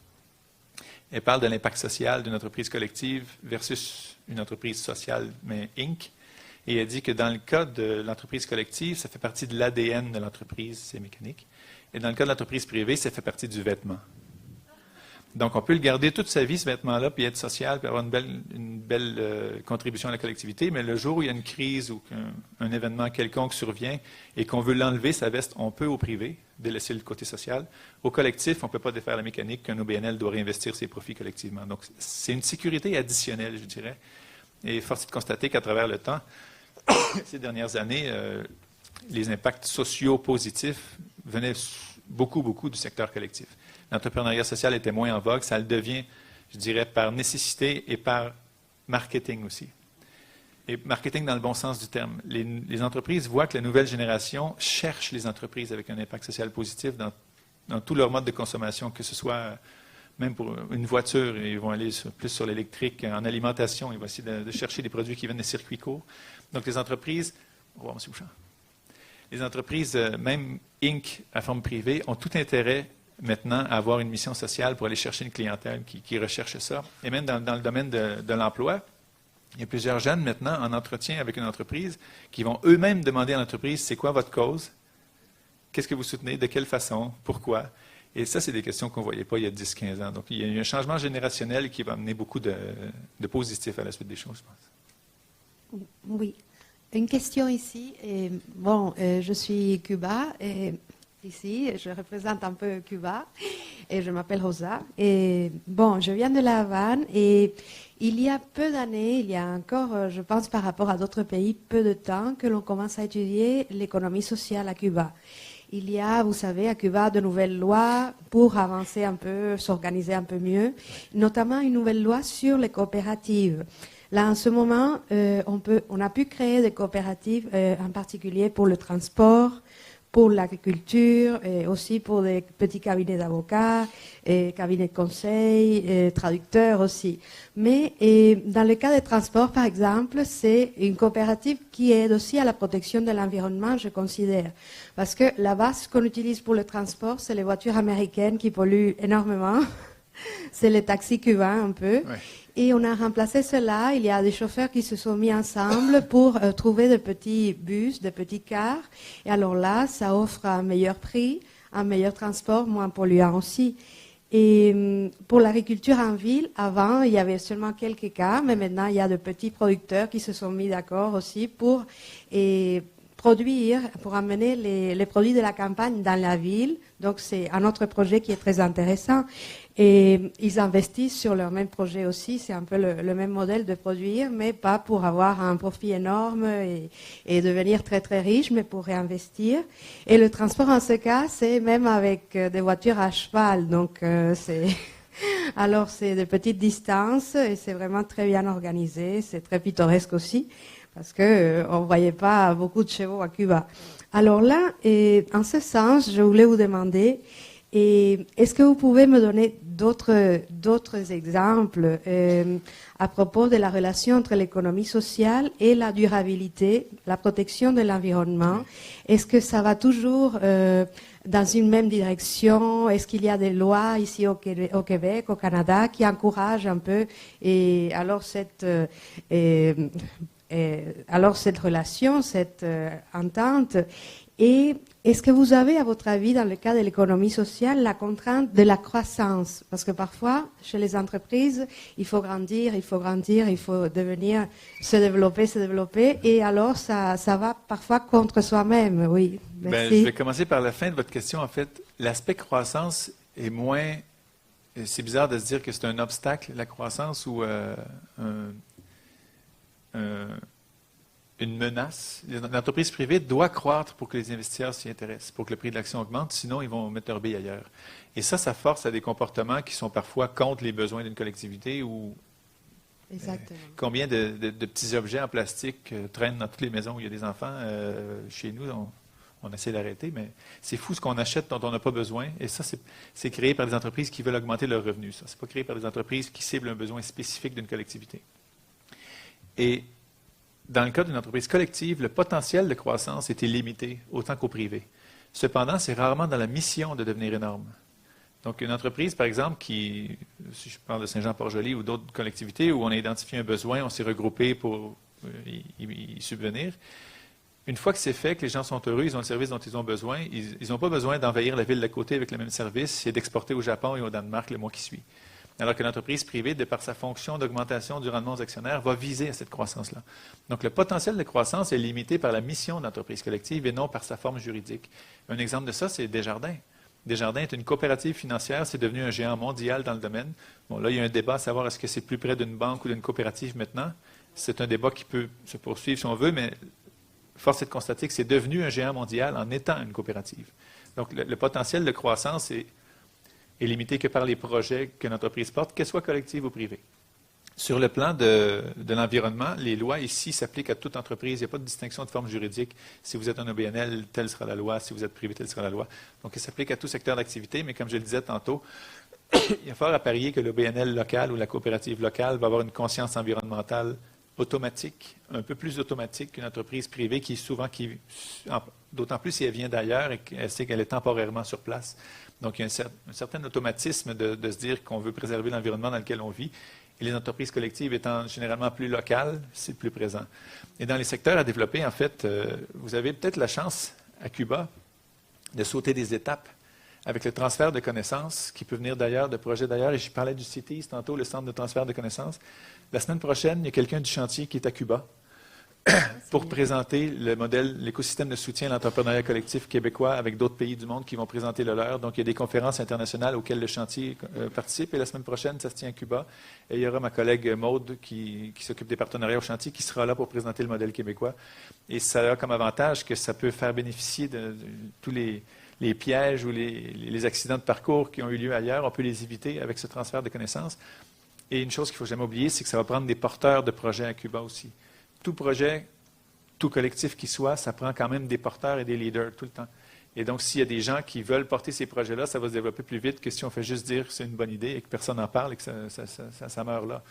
Elle parle de l'impact social d'une entreprise collective versus une entreprise sociale, mais Inc. Et elle dit que dans le cas de l'entreprise collective, ça fait partie de l'ADN de l'entreprise, c'est mécanique. Et dans le cas de l'entreprise privée, ça fait partie du vêtement. Donc, on peut le garder toute sa vie, ce vêtement-là, puis être social, puis avoir une belle contribution à la collectivité, mais le jour où il y a une crise ou qu'un événement quelconque survient et qu'on veut l'enlever, sa veste, on peut au privé, délaisser le côté social. Au collectif, on ne peut pas défaire la mécanique qu'un OBNL doit réinvestir ses profits collectivement. Donc, c'est une sécurité additionnelle, je dirais. Et force est de constater qu'à travers le temps, ces dernières années, les impacts sociaux positifs venaient beaucoup du secteur collectif. L'entrepreneuriat social était moins en vogue, ça le devient, je dirais, par nécessité et par marketing aussi. Et marketing dans le bon sens du terme. Les entreprises voient que la nouvelle génération cherche les entreprises avec un impact social positif dans tout leur mode de consommation, que ce soit même pour une voiture, ils vont aller plus sur l'électrique, en alimentation, ils vont essayer de chercher des produits qui viennent des circuits courts. Donc les entreprises, au revoir, M. Bouchard. Les entreprises, même Inc. à forme privée, ont tout intérêt maintenant à avoir une mission sociale pour aller chercher une clientèle qui recherche ça. Et même dans le domaine de l'emploi, il y a plusieurs jeunes maintenant en entretien avec une entreprise qui vont eux-mêmes demander à l'entreprise, c'est quoi votre cause? Qu'est-ce que vous soutenez? De quelle façon? Pourquoi? Et ça, c'est des questions qu'on ne voyait pas il y a 10-15 ans. Donc, il y a eu un changement générationnel qui va amener beaucoup de positifs à la suite des choses, je pense. Oui. Une question ici. Je suis Cuba. Ici, je représente un peu Cuba et je m'appelle Rosa. Je viens de La Havane et il y a peu d'années, il y a encore, je pense par rapport à d'autres pays, peu de temps que l'on commence à étudier l'économie sociale à Cuba. Il y a, vous savez, à Cuba, de nouvelles lois pour avancer un peu, s'organiser un peu mieux, notamment une nouvelle loi sur les coopératives. Là, en ce moment, on a pu créer des coopératives, en particulier pour le transport, pour l'agriculture, et aussi pour des petits cabinets d'avocats, cabinets de conseil, traducteurs aussi. Mais dans le cas des transports, par exemple, c'est une coopérative qui aide aussi à la protection de l'environnement, je considère. Parce que la base qu'on utilise pour le transport, c'est les voitures américaines qui polluent énormément. C'est les taxis cubains un peu. Ouais. Et on a remplacé cela. Il y a des chauffeurs qui se sont mis ensemble pour trouver de petits bus, de petits cars. Et alors là, ça offre un meilleur prix, un meilleur transport, moins polluant aussi. Et pour l'agriculture en ville, avant, il y avait seulement quelques cas, mais maintenant, il y a de petits producteurs qui se sont mis d'accord aussi pour produire, pour amener les produits de la campagne dans la ville. Donc c'est un autre projet qui est très intéressant. Et ils investissent sur leur même projet aussi. C'est un peu le même modèle de produire, mais pas pour avoir un profit énorme et devenir très très riche, mais pour réinvestir. Et le transport en ce cas, c'est même avec des voitures à cheval. Donc c'est... Alors c'est de petites distances et c'est vraiment très bien organisé. C'est très pittoresque aussi parce que on voyait pas beaucoup de chevaux à Cuba. Alors là, en ce sens, je voulais vous demander, est-ce que vous pouvez me donner d'autres exemples à propos de la relation entre l'économie sociale et la durabilité, la protection de l'environnement? Est-ce que ça va toujours dans une même direction? Est-ce qu'il y a des lois ici au Québec, au Canada, qui encouragent un peu alors cette relation, cette entente? Et est-ce que vous avez, à votre avis, dans le cas de l'économie sociale, la contrainte de la croissance? Parce que parfois, chez les entreprises, il faut grandir, il faut se développer, et alors ça va parfois contre soi-même. Oui, merci. Je vais commencer par la fin de votre question. En fait, l'aspect croissance est moins... C'est bizarre de se dire que c'est un obstacle, la croissance, ou une menace. L'entreprise privée doit croître pour que les investisseurs s'y intéressent, pour que le prix de l'action augmente, sinon ils vont mettre leur bille ailleurs. Et ça force à des comportements qui sont parfois contre les besoins d'une collectivité ou combien de petits objets en plastique traînent dans toutes les maisons où il y a des enfants. Chez nous, on essaie d'arrêter, mais c'est fou ce qu'on achète dont on n'a pas besoin. Et ça, c'est créé par des entreprises qui veulent augmenter leurs revenus. Ça, c'est pas créé par des entreprises qui ciblent un besoin spécifique d'une collectivité. Et dans le cas d'une entreprise collective, le potentiel de croissance était limité autant qu'au privé. Cependant, c'est rarement dans la mission de devenir énorme. Donc, une entreprise, par exemple, si je parle de Saint-Jean-Port-Joli ou d'autres collectivités où on a identifié un besoin, on s'est regroupé pour y subvenir, une fois que c'est fait, que les gens sont heureux, ils ont le service dont ils ont besoin, ils n'ont pas besoin d'envahir la ville d'à côté avec le même service et d'exporter au Japon et au Danemark le mois qui suit. Alors que l'entreprise privée, de par sa fonction d'augmentation du rendement aux actionnaires, va viser à cette croissance-là. Donc, le potentiel de croissance est limité par la mission de l'entreprise collective et non par sa forme juridique. Un exemple de ça, c'est Desjardins. Desjardins est une coopérative financière, c'est devenu un géant mondial dans le domaine. Bon, là, il y a un débat à savoir est-ce que c'est plus près d'une banque ou d'une coopérative maintenant. C'est un débat qui peut se poursuivre si on veut, mais force est de constater que c'est devenu un géant mondial en étant une coopérative. Donc, le potentiel de croissance est limité que par les projets que l'entreprise porte, qu'elle soit collective ou privée. Sur le plan de l'environnement, les lois ici s'appliquent à toute entreprise. Il n'y a pas de distinction de forme juridique. Si vous êtes un OBNL, telle sera la loi. Si vous êtes privé, telle sera la loi. Donc, elle s'applique à tout secteur d'activité, mais comme je le disais tantôt, il y a fort à parier que l'OBNL local ou la coopérative locale va avoir une conscience environnementale automatique, un peu plus automatique qu'une entreprise privée d'autant plus si elle vient d'ailleurs et qu'elle sait qu'elle est temporairement sur place. Donc, il y a un certain automatisme de se dire qu'on veut préserver l'environnement dans lequel on vit. Et les entreprises collectives étant généralement plus locales, c'est plus présent. Et dans les secteurs à développer, en fait, vous avez peut-être la chance à Cuba de sauter des étapes avec le transfert de connaissances qui peut venir d'ailleurs, de projets d'ailleurs. Et je parlais du CITES tantôt, le centre de transfert de connaissances. La semaine prochaine, il y a quelqu'un du chantier qui est à Cuba pour présenter le modèle, l'écosystème de soutien à l'entrepreneuriat collectif québécois avec d'autres pays du monde qui vont présenter le leur. Donc, il y a des conférences internationales auxquelles le chantier participe. Et la semaine prochaine, ça se tient à Cuba. Et il y aura ma collègue Maude qui s'occupe des partenariats au chantier qui sera là pour présenter le modèle québécois. Et ça a comme avantage que ça peut faire bénéficier de tous les pièges ou les accidents de parcours qui ont eu lieu ailleurs. On peut les éviter avec ce transfert de connaissances. Et une chose qu'il ne faut jamais oublier, c'est que ça va prendre des porteurs de projets à Cuba aussi. Tout projet, tout collectif qui soit, ça prend quand même des porteurs et des leaders tout le temps. Et donc, s'il y a des gens qui veulent porter ces projets-là, ça va se développer plus vite que si on fait juste dire que c'est une bonne idée et que personne n'en parle et que ça meurt là.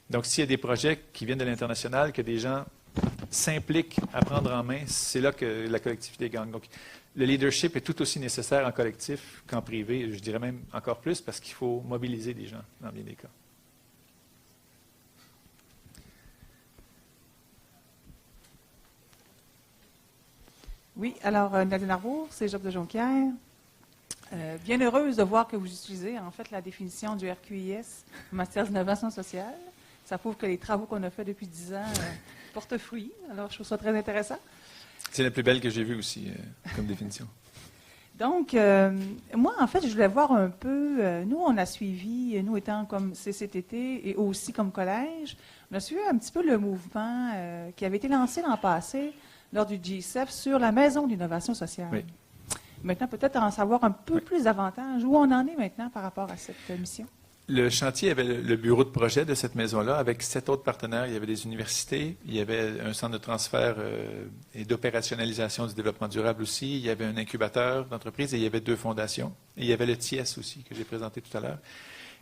Donc, s'il y a des projets qui viennent de l'international, que des gens s'impliquent à prendre en main, c'est là que la collectivité gagne. Donc, le leadership est tout aussi nécessaire en collectif qu'en privé, je dirais même encore plus, parce qu'il faut mobiliser des gens dans bien des cas. Oui, alors Nadine Arbour, Cégep de Jonquière. Bien heureuse de voir que vous utilisez en fait la définition du RQIS en matière d'innovation sociale. Ça prouve que les travaux qu'on a faits depuis 10 ans portent fruit. Alors, je trouve ça très intéressant. C'est la plus belle que j'ai vue aussi, comme définition. Donc, moi, en fait, je voulais voir un peu, nous, on a suivi, nous étant comme CCTT et aussi comme collège, on a suivi un petit peu le mouvement qui avait été lancé l'an passé lors du GCEF sur la Maison d'innovation sociale. Oui. Maintenant, peut-être en savoir un peu plus davantage. Où on en est maintenant par rapport à cette mission? Le chantier avait le bureau de projet de cette maison-là avec 7 autres partenaires. Il y avait des universités, il y avait un centre de transfert et d'opérationnalisation du développement durable aussi, il y avait un incubateur d'entreprise et il y avait 2 fondations. Et il y avait le TIES aussi, que j'ai présenté tout à l'heure.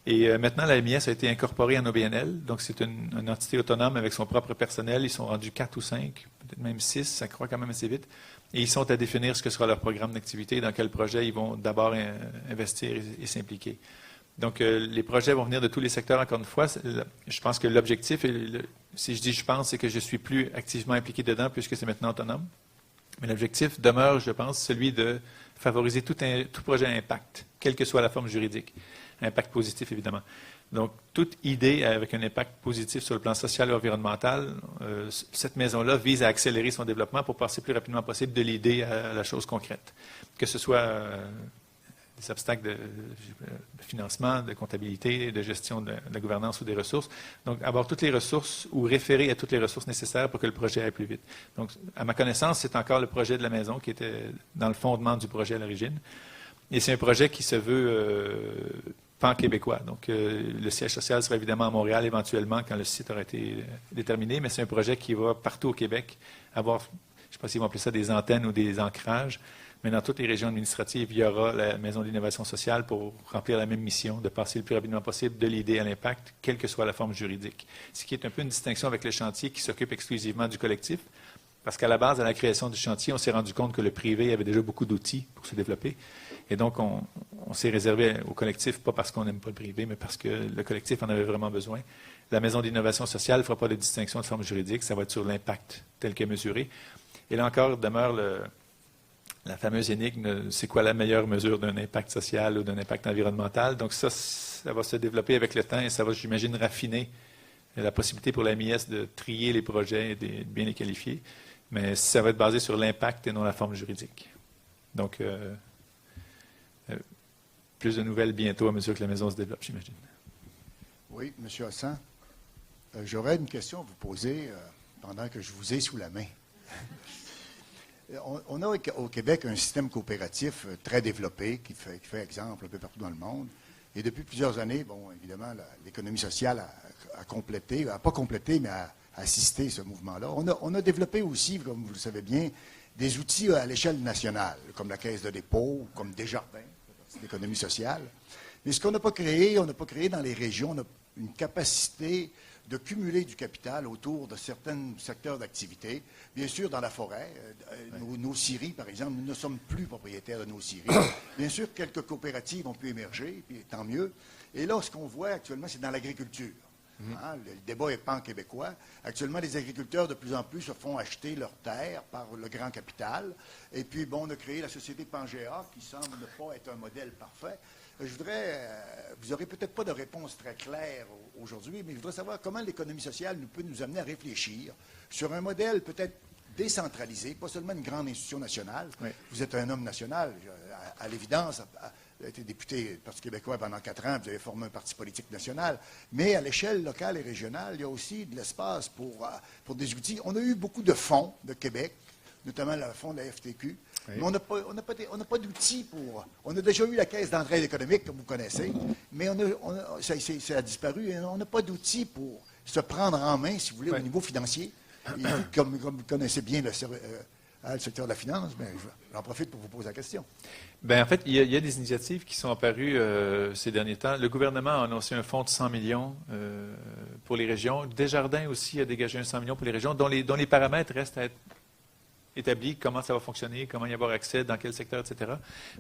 Et maintenant, la MIS a été incorporée en OBNL, donc c'est une entité autonome avec son propre personnel. Ils sont rendus 4 ou 5, peut-être même 6, ça croît quand même assez vite. Et ils sont à définir ce que sera leur programme d'activité, dans quel projet ils vont d'abord investir et s'impliquer. Donc, les projets vont venir de tous les secteurs, encore une fois. Je pense que l'objectif, si je dis je pense, c'est que je suis plus activement impliqué dedans puisque c'est maintenant autonome. Mais l'objectif demeure, je pense, celui de favoriser tout projet à impact, quelle que soit la forme juridique. Impact positif, évidemment. Donc, toute idée avec un impact positif sur le plan social et environnemental, cette maison-là vise à accélérer son développement pour passer le plus rapidement possible de l'idée à la chose concrète. Que ce soit des obstacles de financement, de comptabilité, de gestion de la gouvernance ou des ressources. Donc, avoir toutes les ressources ou référer à toutes les ressources nécessaires pour que le projet aille plus vite. Donc, à ma connaissance, c'est encore le projet de la maison qui était dans le fondement du projet à l'origine. Et c'est un projet qui se veut pan-québécois. Donc, le siège social sera évidemment à Montréal éventuellement quand le site aura été déterminé, mais c'est un projet qui va partout au Québec avoir, je ne sais pas s'ils vont appeler ça des antennes ou des ancrages, mais dans toutes les régions administratives, il y aura la Maison d'innovation sociale pour remplir la même mission, de passer le plus rapidement possible de l'idée à l'impact, quelle que soit la forme juridique. Ce qui est un peu une distinction avec le chantier qui s'occupe exclusivement du collectif, parce qu'à la base, à la création du chantier, on s'est rendu compte que le privé avait déjà beaucoup d'outils pour se développer. Et donc, on s'est réservé au collectif, pas parce qu'on n'aime pas le privé, mais parce que le collectif en avait vraiment besoin. La Maison d'innovation sociale ne fera pas de distinction de forme juridique, ça va être sur l'impact tel que mesuré. Et là encore, demeure la fameuse énigme, c'est quoi la meilleure mesure d'un impact social ou d'un impact environnemental. Donc ça va se développer avec le temps et ça va, j'imagine, raffiner la possibilité pour la MIS de trier les projets et de bien les qualifier. Mais ça va être basé sur l'impact et non la forme juridique. Donc, plus de nouvelles bientôt à mesure que la maison se développe, j'imagine. Oui, M. Hassan, j'aurais une question à vous poser pendant que je vous ai sous la main. On a au Québec un système coopératif très développé qui fait exemple un peu partout dans le monde. Et depuis plusieurs années, bon, évidemment, l'économie sociale a complété, pas complété, mais a assisté ce mouvement-là. On a développé aussi, comme vous le savez bien, des outils à l'échelle nationale, comme la Caisse de dépôt, comme Desjardins, l'économie sociale. Mais ce qu'on n'a pas créé, on n'a pas créé dans les régions, on a une capacité de cumuler du capital autour de certains secteurs d'activité. Bien sûr, dans la forêt, nos scieries, par exemple, nous ne sommes plus propriétaires de nos scieries. Bien sûr, quelques coopératives ont pu émerger, puis tant mieux. Et là, ce qu'on voit actuellement, c'est dans l'agriculture. Hein, le débat est pan-québécois. Actuellement, les agriculteurs, de plus en plus, se font acheter leurs terres par le grand capital. Et puis, bon, on a créé la société Pangea, qui semble ne pas être un modèle parfait. Je voudrais, vous n'aurez peut-être pas de réponse très claire aujourd'hui, mais je voudrais savoir comment l'économie sociale peut nous amener à réfléchir sur un modèle peut-être décentralisé, pas seulement une grande institution nationale. Oui. Vous êtes un homme national, à l'évidence, vous avez été député du Parti québécois pendant 4 ans, vous avez formé un parti politique national, mais à l'échelle locale et régionale, il y a aussi de l'espace pour des outils. On a eu beaucoup de fonds de Québec, notamment le fonds de la FTQ, oui. Mais on n'a pas d'outils pour... On a déjà eu la Caisse d'entraide économique, comme vous connaissez, mais ça a disparu et on n'a pas d'outils pour se prendre en main, si vous voulez, oui. Au niveau financier. Et, comme vous connaissez bien le secteur de la finance, ben, j'en profite pour vous poser la question. Bien, en fait, il y a des initiatives qui sont apparues ces derniers temps. Le gouvernement a annoncé un fonds de 100 millions pour les régions. Desjardins aussi a dégagé un 100 millions pour les régions, dont les paramètres restent à être établis, comment ça va fonctionner, comment y avoir accès, dans quel secteur, etc.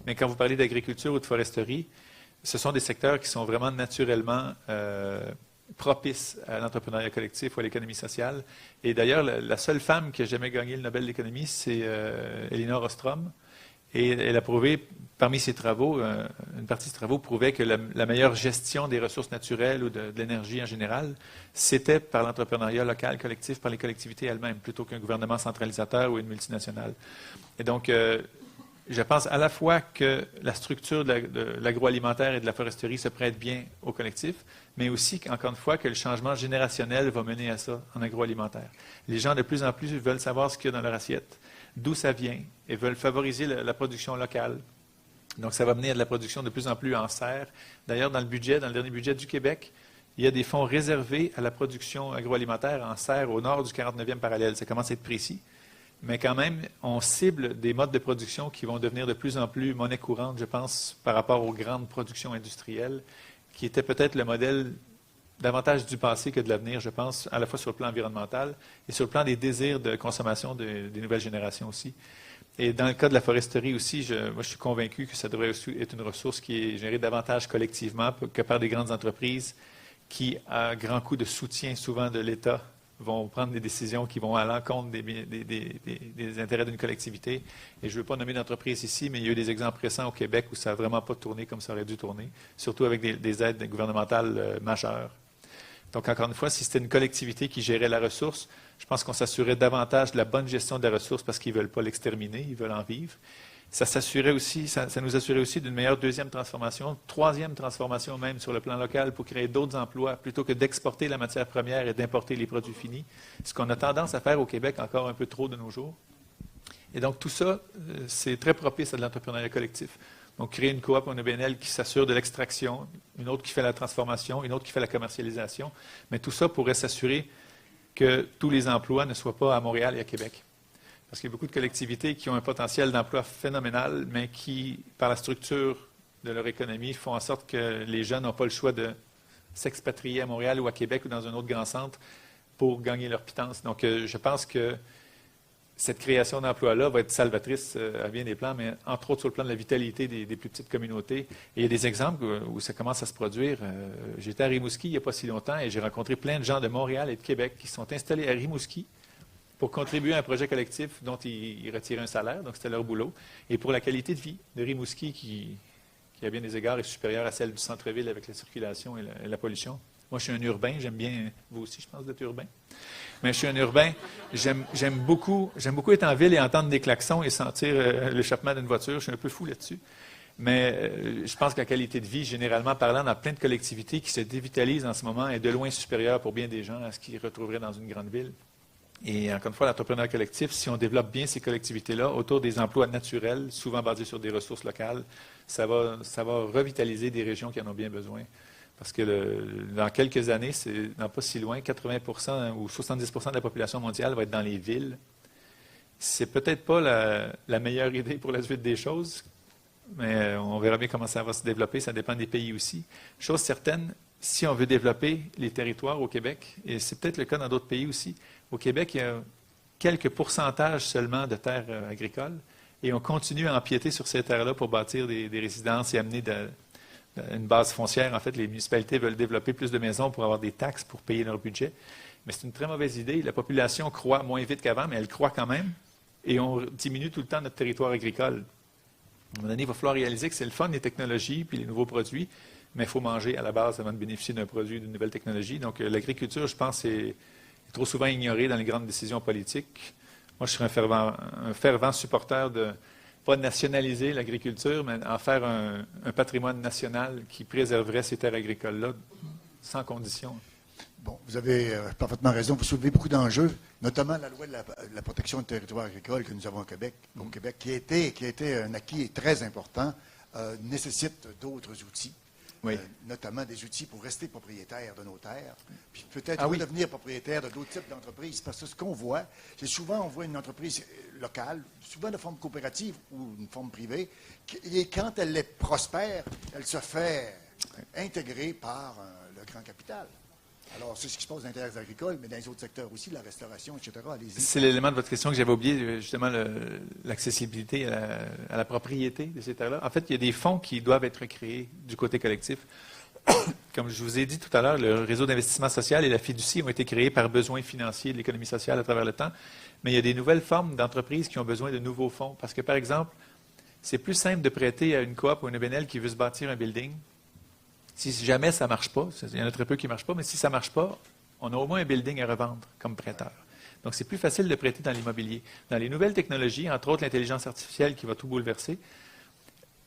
Mais quand vous parlez d'agriculture ou de foresterie, ce sont des secteurs qui sont vraiment naturellement propices à l'entrepreneuriat collectif ou à l'économie sociale. Et d'ailleurs, la seule femme qui a jamais gagné le Nobel d'économie, c'est Elinor Ostrom. Et elle a prouvé, parmi ses travaux, une partie de ses travaux prouvait que la meilleure gestion des ressources naturelles ou de l'énergie en général, c'était par l'entrepreneuriat local, collectif, par les collectivités elles-mêmes, plutôt qu'un gouvernement centralisateur ou une multinationale. Et donc, je pense à la fois que la structure de l'agroalimentaire et de la foresterie se prête bien au collectif, mais aussi, encore une fois, que le changement générationnel va mener à ça en agroalimentaire. Les gens, de plus en plus, veulent savoir ce qu'il y a dans leur assiette, d'où ça vient, et veulent favoriser la production locale. Donc, ça va mener à de la production de plus en plus en serre. D'ailleurs, dans le dernier budget du Québec, il y a des fonds réservés à la production agroalimentaire en serre au nord du 49e parallèle. Ça commence à être précis. Mais quand même, on cible des modes de production qui vont devenir de plus en plus monnaie courante, je pense, par rapport aux grandes productions industrielles, qui étaient peut-être le modèle davantage du passé que de l'avenir, je pense, à la fois sur le plan environnemental et sur le plan des désirs de consommation des nouvelles générations aussi. Et dans le cas de la foresterie aussi, moi je suis convaincu que ça devrait aussi être une ressource qui est gérée davantage collectivement que par des grandes entreprises qui, à grand coup de soutien souvent de l'État, vont prendre des décisions qui vont à l'encontre des intérêts d'une collectivité. Et je ne veux pas nommer d'entreprise ici, mais il y a eu des exemples récents au Québec où ça n'a vraiment pas tourné comme ça aurait dû tourner, surtout avec des aides gouvernementales majeures. Donc, encore une fois, si c'était une collectivité qui gérait la ressource, je pense qu'on s'assurait davantage de la bonne gestion de la ressource parce qu'ils ne veulent pas l'exterminer, ils veulent en vivre. Ça nous assurait aussi d'une meilleure deuxième transformation, troisième transformation même sur le plan local pour créer d'autres emplois plutôt que d'exporter la matière première et d'importer les produits finis, ce qu'on a tendance à faire au Québec encore un peu trop de nos jours. Et donc tout ça, c'est très propice à de l'entrepreneuriat collectif. Donc créer une coop, une OBNL qui s'assure de l'extraction, une autre qui fait la transformation, une autre qui fait la commercialisation, mais tout ça pourrait s'assurer que tous les emplois ne soient pas à Montréal et à Québec. Parce qu'il y a beaucoup de collectivités qui ont un potentiel d'emploi phénoménal, mais qui, par la structure de leur économie, font en sorte que les jeunes n'ont pas le choix de s'expatrier à Montréal ou à Québec ou dans un autre grand centre pour gagner leur pitance. Donc, je pense que cette création d'emplois-là va être salvatrice à bien des plans, mais entre autres sur le plan de la vitalité des plus petites communautés. Et il y a des exemples où ça commence à se produire. J'étais à Rimouski il n'y a pas si longtemps et j'ai rencontré plein de gens de Montréal et de Québec qui sont installés à Rimouski pour contribuer à un projet collectif dont ils retiraient un salaire, donc c'était leur boulot, et pour la qualité de vie de Rimouski qui à bien des égards est supérieure à celle du centre-ville avec la circulation et la pollution. Moi, je suis un urbain, j'aime bien, vous aussi, je pense, d'être urbain. Mais je suis un urbain, j'aime beaucoup être en ville et entendre des klaxons et sentir l'échappement d'une voiture, je suis un peu fou là-dessus. Mais je pense que la qualité de vie, généralement parlant, dans plein de collectivités qui se dévitalisent en ce moment, est de loin supérieure pour bien des gens à ce qu'ils retrouveraient dans une grande ville. Et encore une fois, l'entrepreneuriat collectif, si on développe bien ces collectivités-là autour des emplois naturels, souvent basés sur des ressources locales, ça va revitaliser des régions qui en ont bien besoin. Parce que dans quelques années, c'est dans pas si loin, 80% ou 70% de la population mondiale va être dans les villes. C'est peut-être pas la meilleure idée pour la suite des choses, mais on verra bien comment ça va se développer. Ça dépend des pays aussi. Chose certaine, si on veut développer les territoires au Québec, et c'est peut-être le cas dans d'autres pays aussi, au Québec, il y a quelques pourcentages seulement de terres agricoles et on continue à empiéter sur ces terres-là pour bâtir des résidences et amener une base foncière. En fait, les municipalités veulent développer plus de maisons pour avoir des taxes pour payer leur budget. Mais c'est une très mauvaise idée. La population croît moins vite qu'avant, mais elle croît quand même et on diminue tout le temps notre territoire agricole. À un moment donné, il va falloir réaliser que c'est le fun, les technologies puis les nouveaux produits, mais il faut manger à la base avant de bénéficier d'un produit, d'une nouvelle technologie. Donc, l'agriculture, je pense, est trop souvent ignorée dans les grandes décisions politiques. Moi, je serais un fervent supporter de, pas nationaliser l'agriculture, mais en faire un patrimoine national qui préserverait ces terres agricoles-là sans condition. Bon, vous avez parfaitement raison. Vous soulevez beaucoup d'enjeux, notamment la loi de la protection du territoire agricole que nous avons au Québec, qui a été un acquis très important, nécessite d'autres outils. Oui. Notamment des outils pour rester propriétaire de nos terres, puis peut-être devenir propriétaire de d'autres types d'entreprises. Parce que ce qu'on voit, c'est souvent, on voit une entreprise locale, souvent de forme coopérative ou une forme privée, et quand elle est prospère, elle se fait intégrer par le grand capital. Alors, c'est ce qui se passe dans les terres agricoles, mais dans les autres secteurs aussi, la restauration, etc. Allez-y. C'est l'élément de votre question que j'avais oublié, justement, l'accessibilité à la propriété de ces terres-là. En fait, il y a des fonds qui doivent être créés du côté collectif. Comme je vous ai dit tout à l'heure, le réseau d'investissement social et la fiducie ont été créés par besoins financiers de l'économie sociale à travers le temps. Mais il y a des nouvelles formes d'entreprises qui ont besoin de nouveaux fonds. Parce que, par exemple, c'est plus simple de prêter à une coop ou une EBNL qui veut se bâtir un building. Si jamais ça ne marche pas, il y en a très peu qui ne marchent pas, mais si ça ne marche pas, on a au moins un building à revendre comme prêteur. Donc, c'est plus facile de prêter dans l'immobilier. Dans les nouvelles technologies, entre autres l'intelligence artificielle qui va tout bouleverser,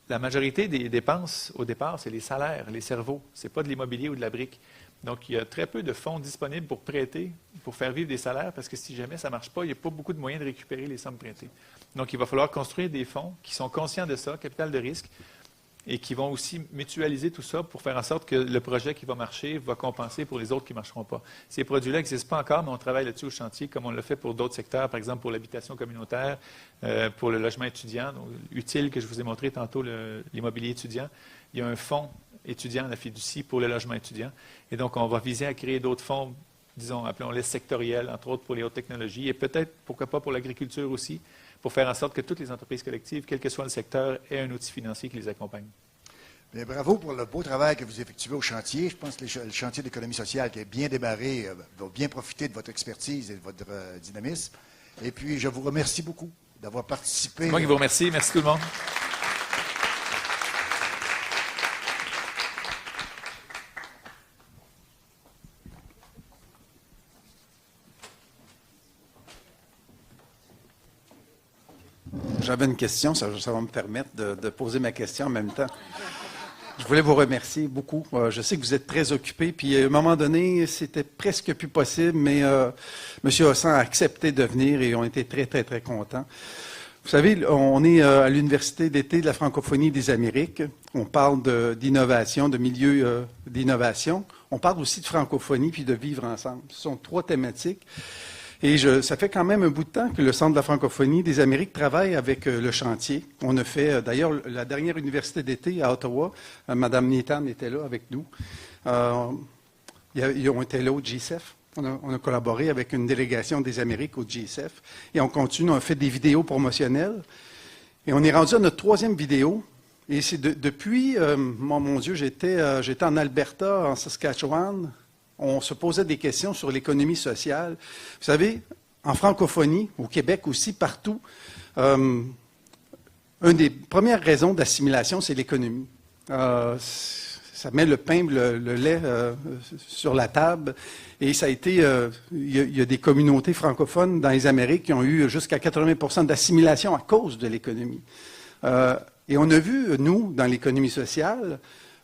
la majorité des dépenses, au départ, c'est les salaires, les cerveaux. Ce n'est pas de l'immobilier ou de la brique. Donc, il y a très peu de fonds disponibles pour prêter, pour faire vivre des salaires, parce que si jamais ça ne marche pas, il n'y a pas beaucoup de moyens de récupérer les sommes prêtées. Donc, il va falloir construire des fonds qui sont conscients de ça, capital de risque, et qui vont aussi mutualiser tout ça pour faire en sorte que le projet qui va marcher va compenser pour les autres qui ne marcheront pas. Ces produits-là n'existent pas encore, mais on travaille là-dessus au chantier, comme on l'a fait pour d'autres secteurs, par exemple pour l'habitation communautaire, pour le logement étudiant, donc, utile que je vous ai montré tantôt, l'immobilier étudiant. Il y a un fonds étudiant à la fiducie pour le logement étudiant. Et donc, on va viser à créer d'autres fonds, disons, appelons-les sectoriels, entre autres pour les hautes technologies, et peut-être, pourquoi pas, pour l'agriculture aussi, pour faire en sorte que toutes les entreprises collectives, quel que soit le secteur, aient un outil financier qui les accompagne. Bien, bravo pour le beau travail que vous effectuez au chantier. Je pense que le chantier d'économie sociale qui est bien démarré va bien profiter de votre expertise et de votre dynamisme. Et puis, je vous remercie beaucoup d'avoir participé. C'est moi qui vous remercie. Merci tout le monde. J'avais une question, ça va me permettre de poser ma question en même temps. Je voulais vous remercier beaucoup. Je sais que vous êtes très occupé, puis à un moment donné, c'était presque plus possible, mais M. Hossan a accepté de venir et on était très, très, très contents. Vous savez, on est à l'Université d'été de la francophonie des Amériques. On parle d'innovation, de milieu d'innovation. On parle aussi de francophonie puis de vivre ensemble. Ce sont 3 thématiques. Et ça fait quand même un bout de temps que le Centre de la francophonie des Amériques travaille avec le chantier. On a fait, d'ailleurs, la dernière université d'été à Ottawa, Mme Nitan était là avec nous. Ils ont été là au GCEF. On a collaboré avec une délégation des Amériques au GCEF. Et on continue, on a fait des vidéos promotionnelles. Et on est rendu à notre 3e vidéo. Et c'est depuis, mon Dieu, j'étais en Alberta, en Saskatchewan. On se posait des questions sur l'économie sociale. Vous savez, en francophonie, au Québec aussi, partout, une des premières raisons d'assimilation, c'est l'économie. Ça met le pain, le lait sur la table. Et ça a été, il y a des communautés francophones dans les Amériques qui ont eu jusqu'à 80% d'assimilation à cause de l'économie. Et on a vu, nous, dans l'économie sociale,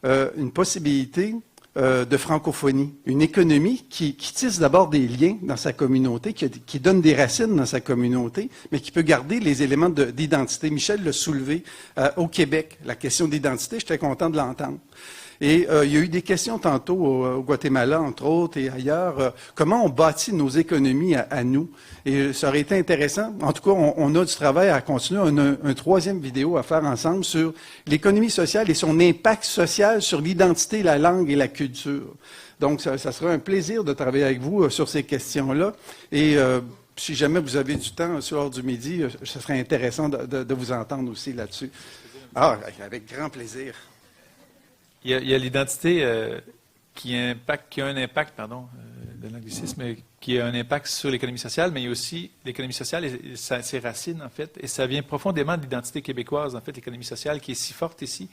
une possibilité de francophonie, une économie qui tisse d'abord des liens dans sa communauté, qui donne des racines dans sa communauté, mais qui peut garder les éléments d'identité. Michel l'a soulevé au Québec, la question d'identité, j'étais content de l'entendre. Et il y a eu des questions tantôt au Guatemala, entre autres, et ailleurs. Comment on bâtit nos économies à nous? Et ça aurait été intéressant. En tout cas, on a du travail à continuer. On a un 3e vidéo à faire ensemble sur l'économie sociale et son impact social sur l'identité, la langue et la culture. Donc, ça sera un plaisir de travailler avec vous sur ces questions-là. Et si jamais vous avez du temps sur l'heure du midi, ce serait intéressant de vous entendre aussi là-dessus. Ah, avec grand plaisir. Il y a l'identité qui a un impact, de l'anglicisme, qui a un impact sur l'économie sociale, mais il y a aussi l'économie sociale et ses racines, en fait, et ça vient profondément de l'identité québécoise, en fait, l'économie sociale qui est si forte ici.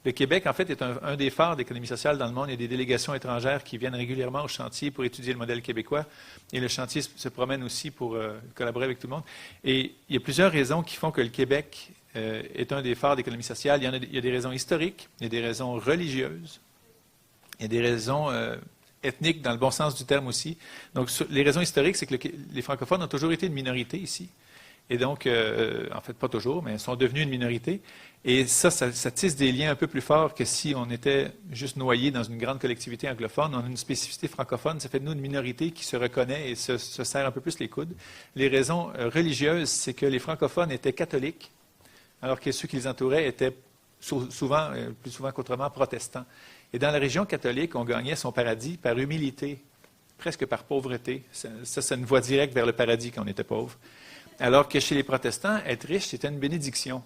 Le Québec, en fait, est un des phares d'économie sociale dans le monde. Il y a des délégations étrangères qui viennent régulièrement au chantier pour étudier le modèle québécois, et le chantier se promène aussi pour collaborer avec tout le monde. Et il y a plusieurs raisons qui font que le Québec est un des phares d'économie sociale. Il y a des raisons historiques, il y a des raisons religieuses, il y a des raisons ethniques dans le bon sens du terme aussi. Donc, les raisons historiques, c'est que les francophones ont toujours été une minorité ici. Et donc, en fait, pas toujours, mais sont devenus une minorité. Et ça tisse des liens un peu plus forts que si on était juste noyé dans une grande collectivité anglophone. On a une spécificité francophone, ça fait de nous une minorité qui se reconnaît et se serre un peu plus les coudes. Les raisons religieuses, c'est que les francophones étaient catholiques, alors que ceux qui les entouraient étaient souvent, plus souvent qu'autrement, protestants. Et dans la région catholique, on gagnait son paradis par humilité, presque par pauvreté. Ça, c'est une voie directe vers le paradis quand on était pauvre. Alors que chez les protestants, être riche, c'était une bénédiction.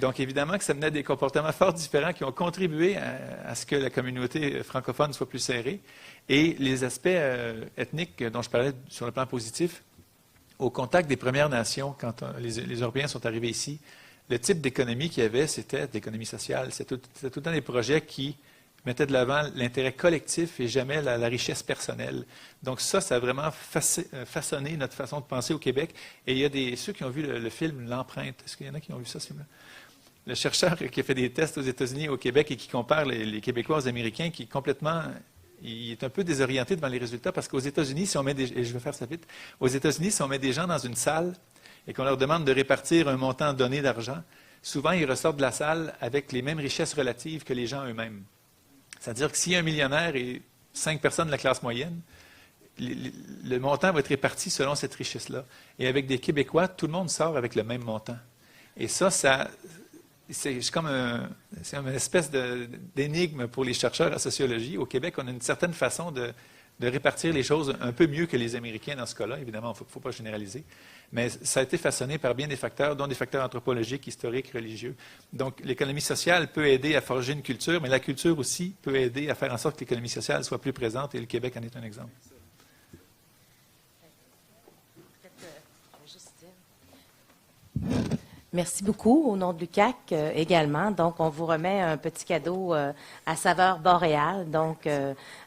Donc, évidemment que ça menait à des comportements fort différents qui ont contribué à ce que la communauté francophone soit plus serrée. Et les aspects ethniques dont je parlais sur le plan positif, au contact des Premières Nations, quand les Européens sont arrivés ici, le type d'économie qu'il y avait, c'était d'économie sociale. C'était tout le temps des projets qui mettaient de l'avant l'intérêt collectif et jamais la richesse personnelle. Donc ça a vraiment façonné notre façon de penser au Québec. Et il y a ceux qui ont vu le film L'Empreinte. Est-ce qu'il y en a qui ont vu ça, ce film-là? Le chercheur qui a fait des tests aux États-Unis et au Québec et qui compare les Québécois aux Américains, qui complètement... Il est un peu désorienté devant les résultats parce qu'aux États-Unis, si on met et je vais faire ça vite, aux États-Unis, si on met des gens dans une salle et qu'on leur demande de répartir un montant donné d'argent, souvent ils ressortent de la salle avec les mêmes richesses relatives que les gens eux-mêmes. C'est-à-dire que s'il y a un millionnaire et 5 personnes de la classe moyenne, le montant va être réparti selon cette richesse-là. Et avec des Québécois, tout le monde sort avec le même montant. Et c'est comme une espèce d'énigme pour les chercheurs en sociologie. Au Québec, on a une certaine façon de répartir les choses un peu mieux que les Américains dans ce cas-là. Évidemment, il ne faut pas généraliser. Mais ça a été façonné par bien des facteurs, dont des facteurs anthropologiques, historiques, religieux. Donc, l'économie sociale peut aider à forger une culture, mais la culture aussi peut aider à faire en sorte que l'économie sociale soit plus présente, et le Québec en est un exemple. Merci beaucoup au nom de l'UQAC également. Donc, on vous remet un petit cadeau à saveur boréale, donc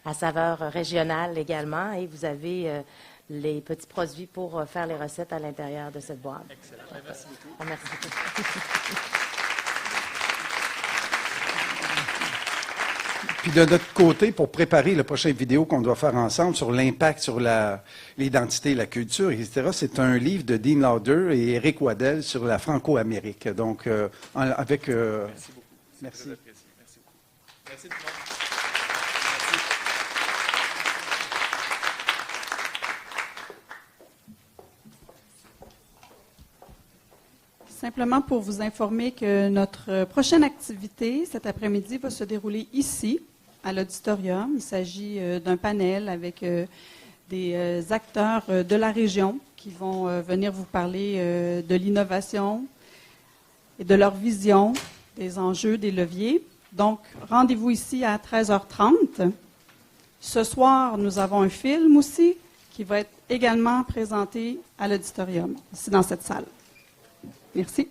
à saveur régionale également. Et vous avez les petits produits pour faire les recettes à l'intérieur de cette boîte. Excellent. Merci beaucoup. Merci beaucoup. Puis de notre côté, pour préparer la prochaine vidéo qu'on doit faire ensemble sur l'impact sur l'identité, la culture, etc., c'est un livre de Dean Lauder et Éric Waddell sur la Franco-Amérique. Donc, avec... Merci beaucoup. Merci. Très apprécié. Merci beaucoup. Merci tout le monde. Simplement pour vous informer que notre prochaine activité cet après-midi va se dérouler ici, à l'auditorium. Il s'agit d'un panel avec des acteurs de la région qui vont venir vous parler de l'innovation et de leur vision, des enjeux, des leviers. Donc, rendez-vous ici à 13h30. Ce soir, nous avons un film aussi qui va être également présenté à l'auditorium, ici dans cette salle. Merci.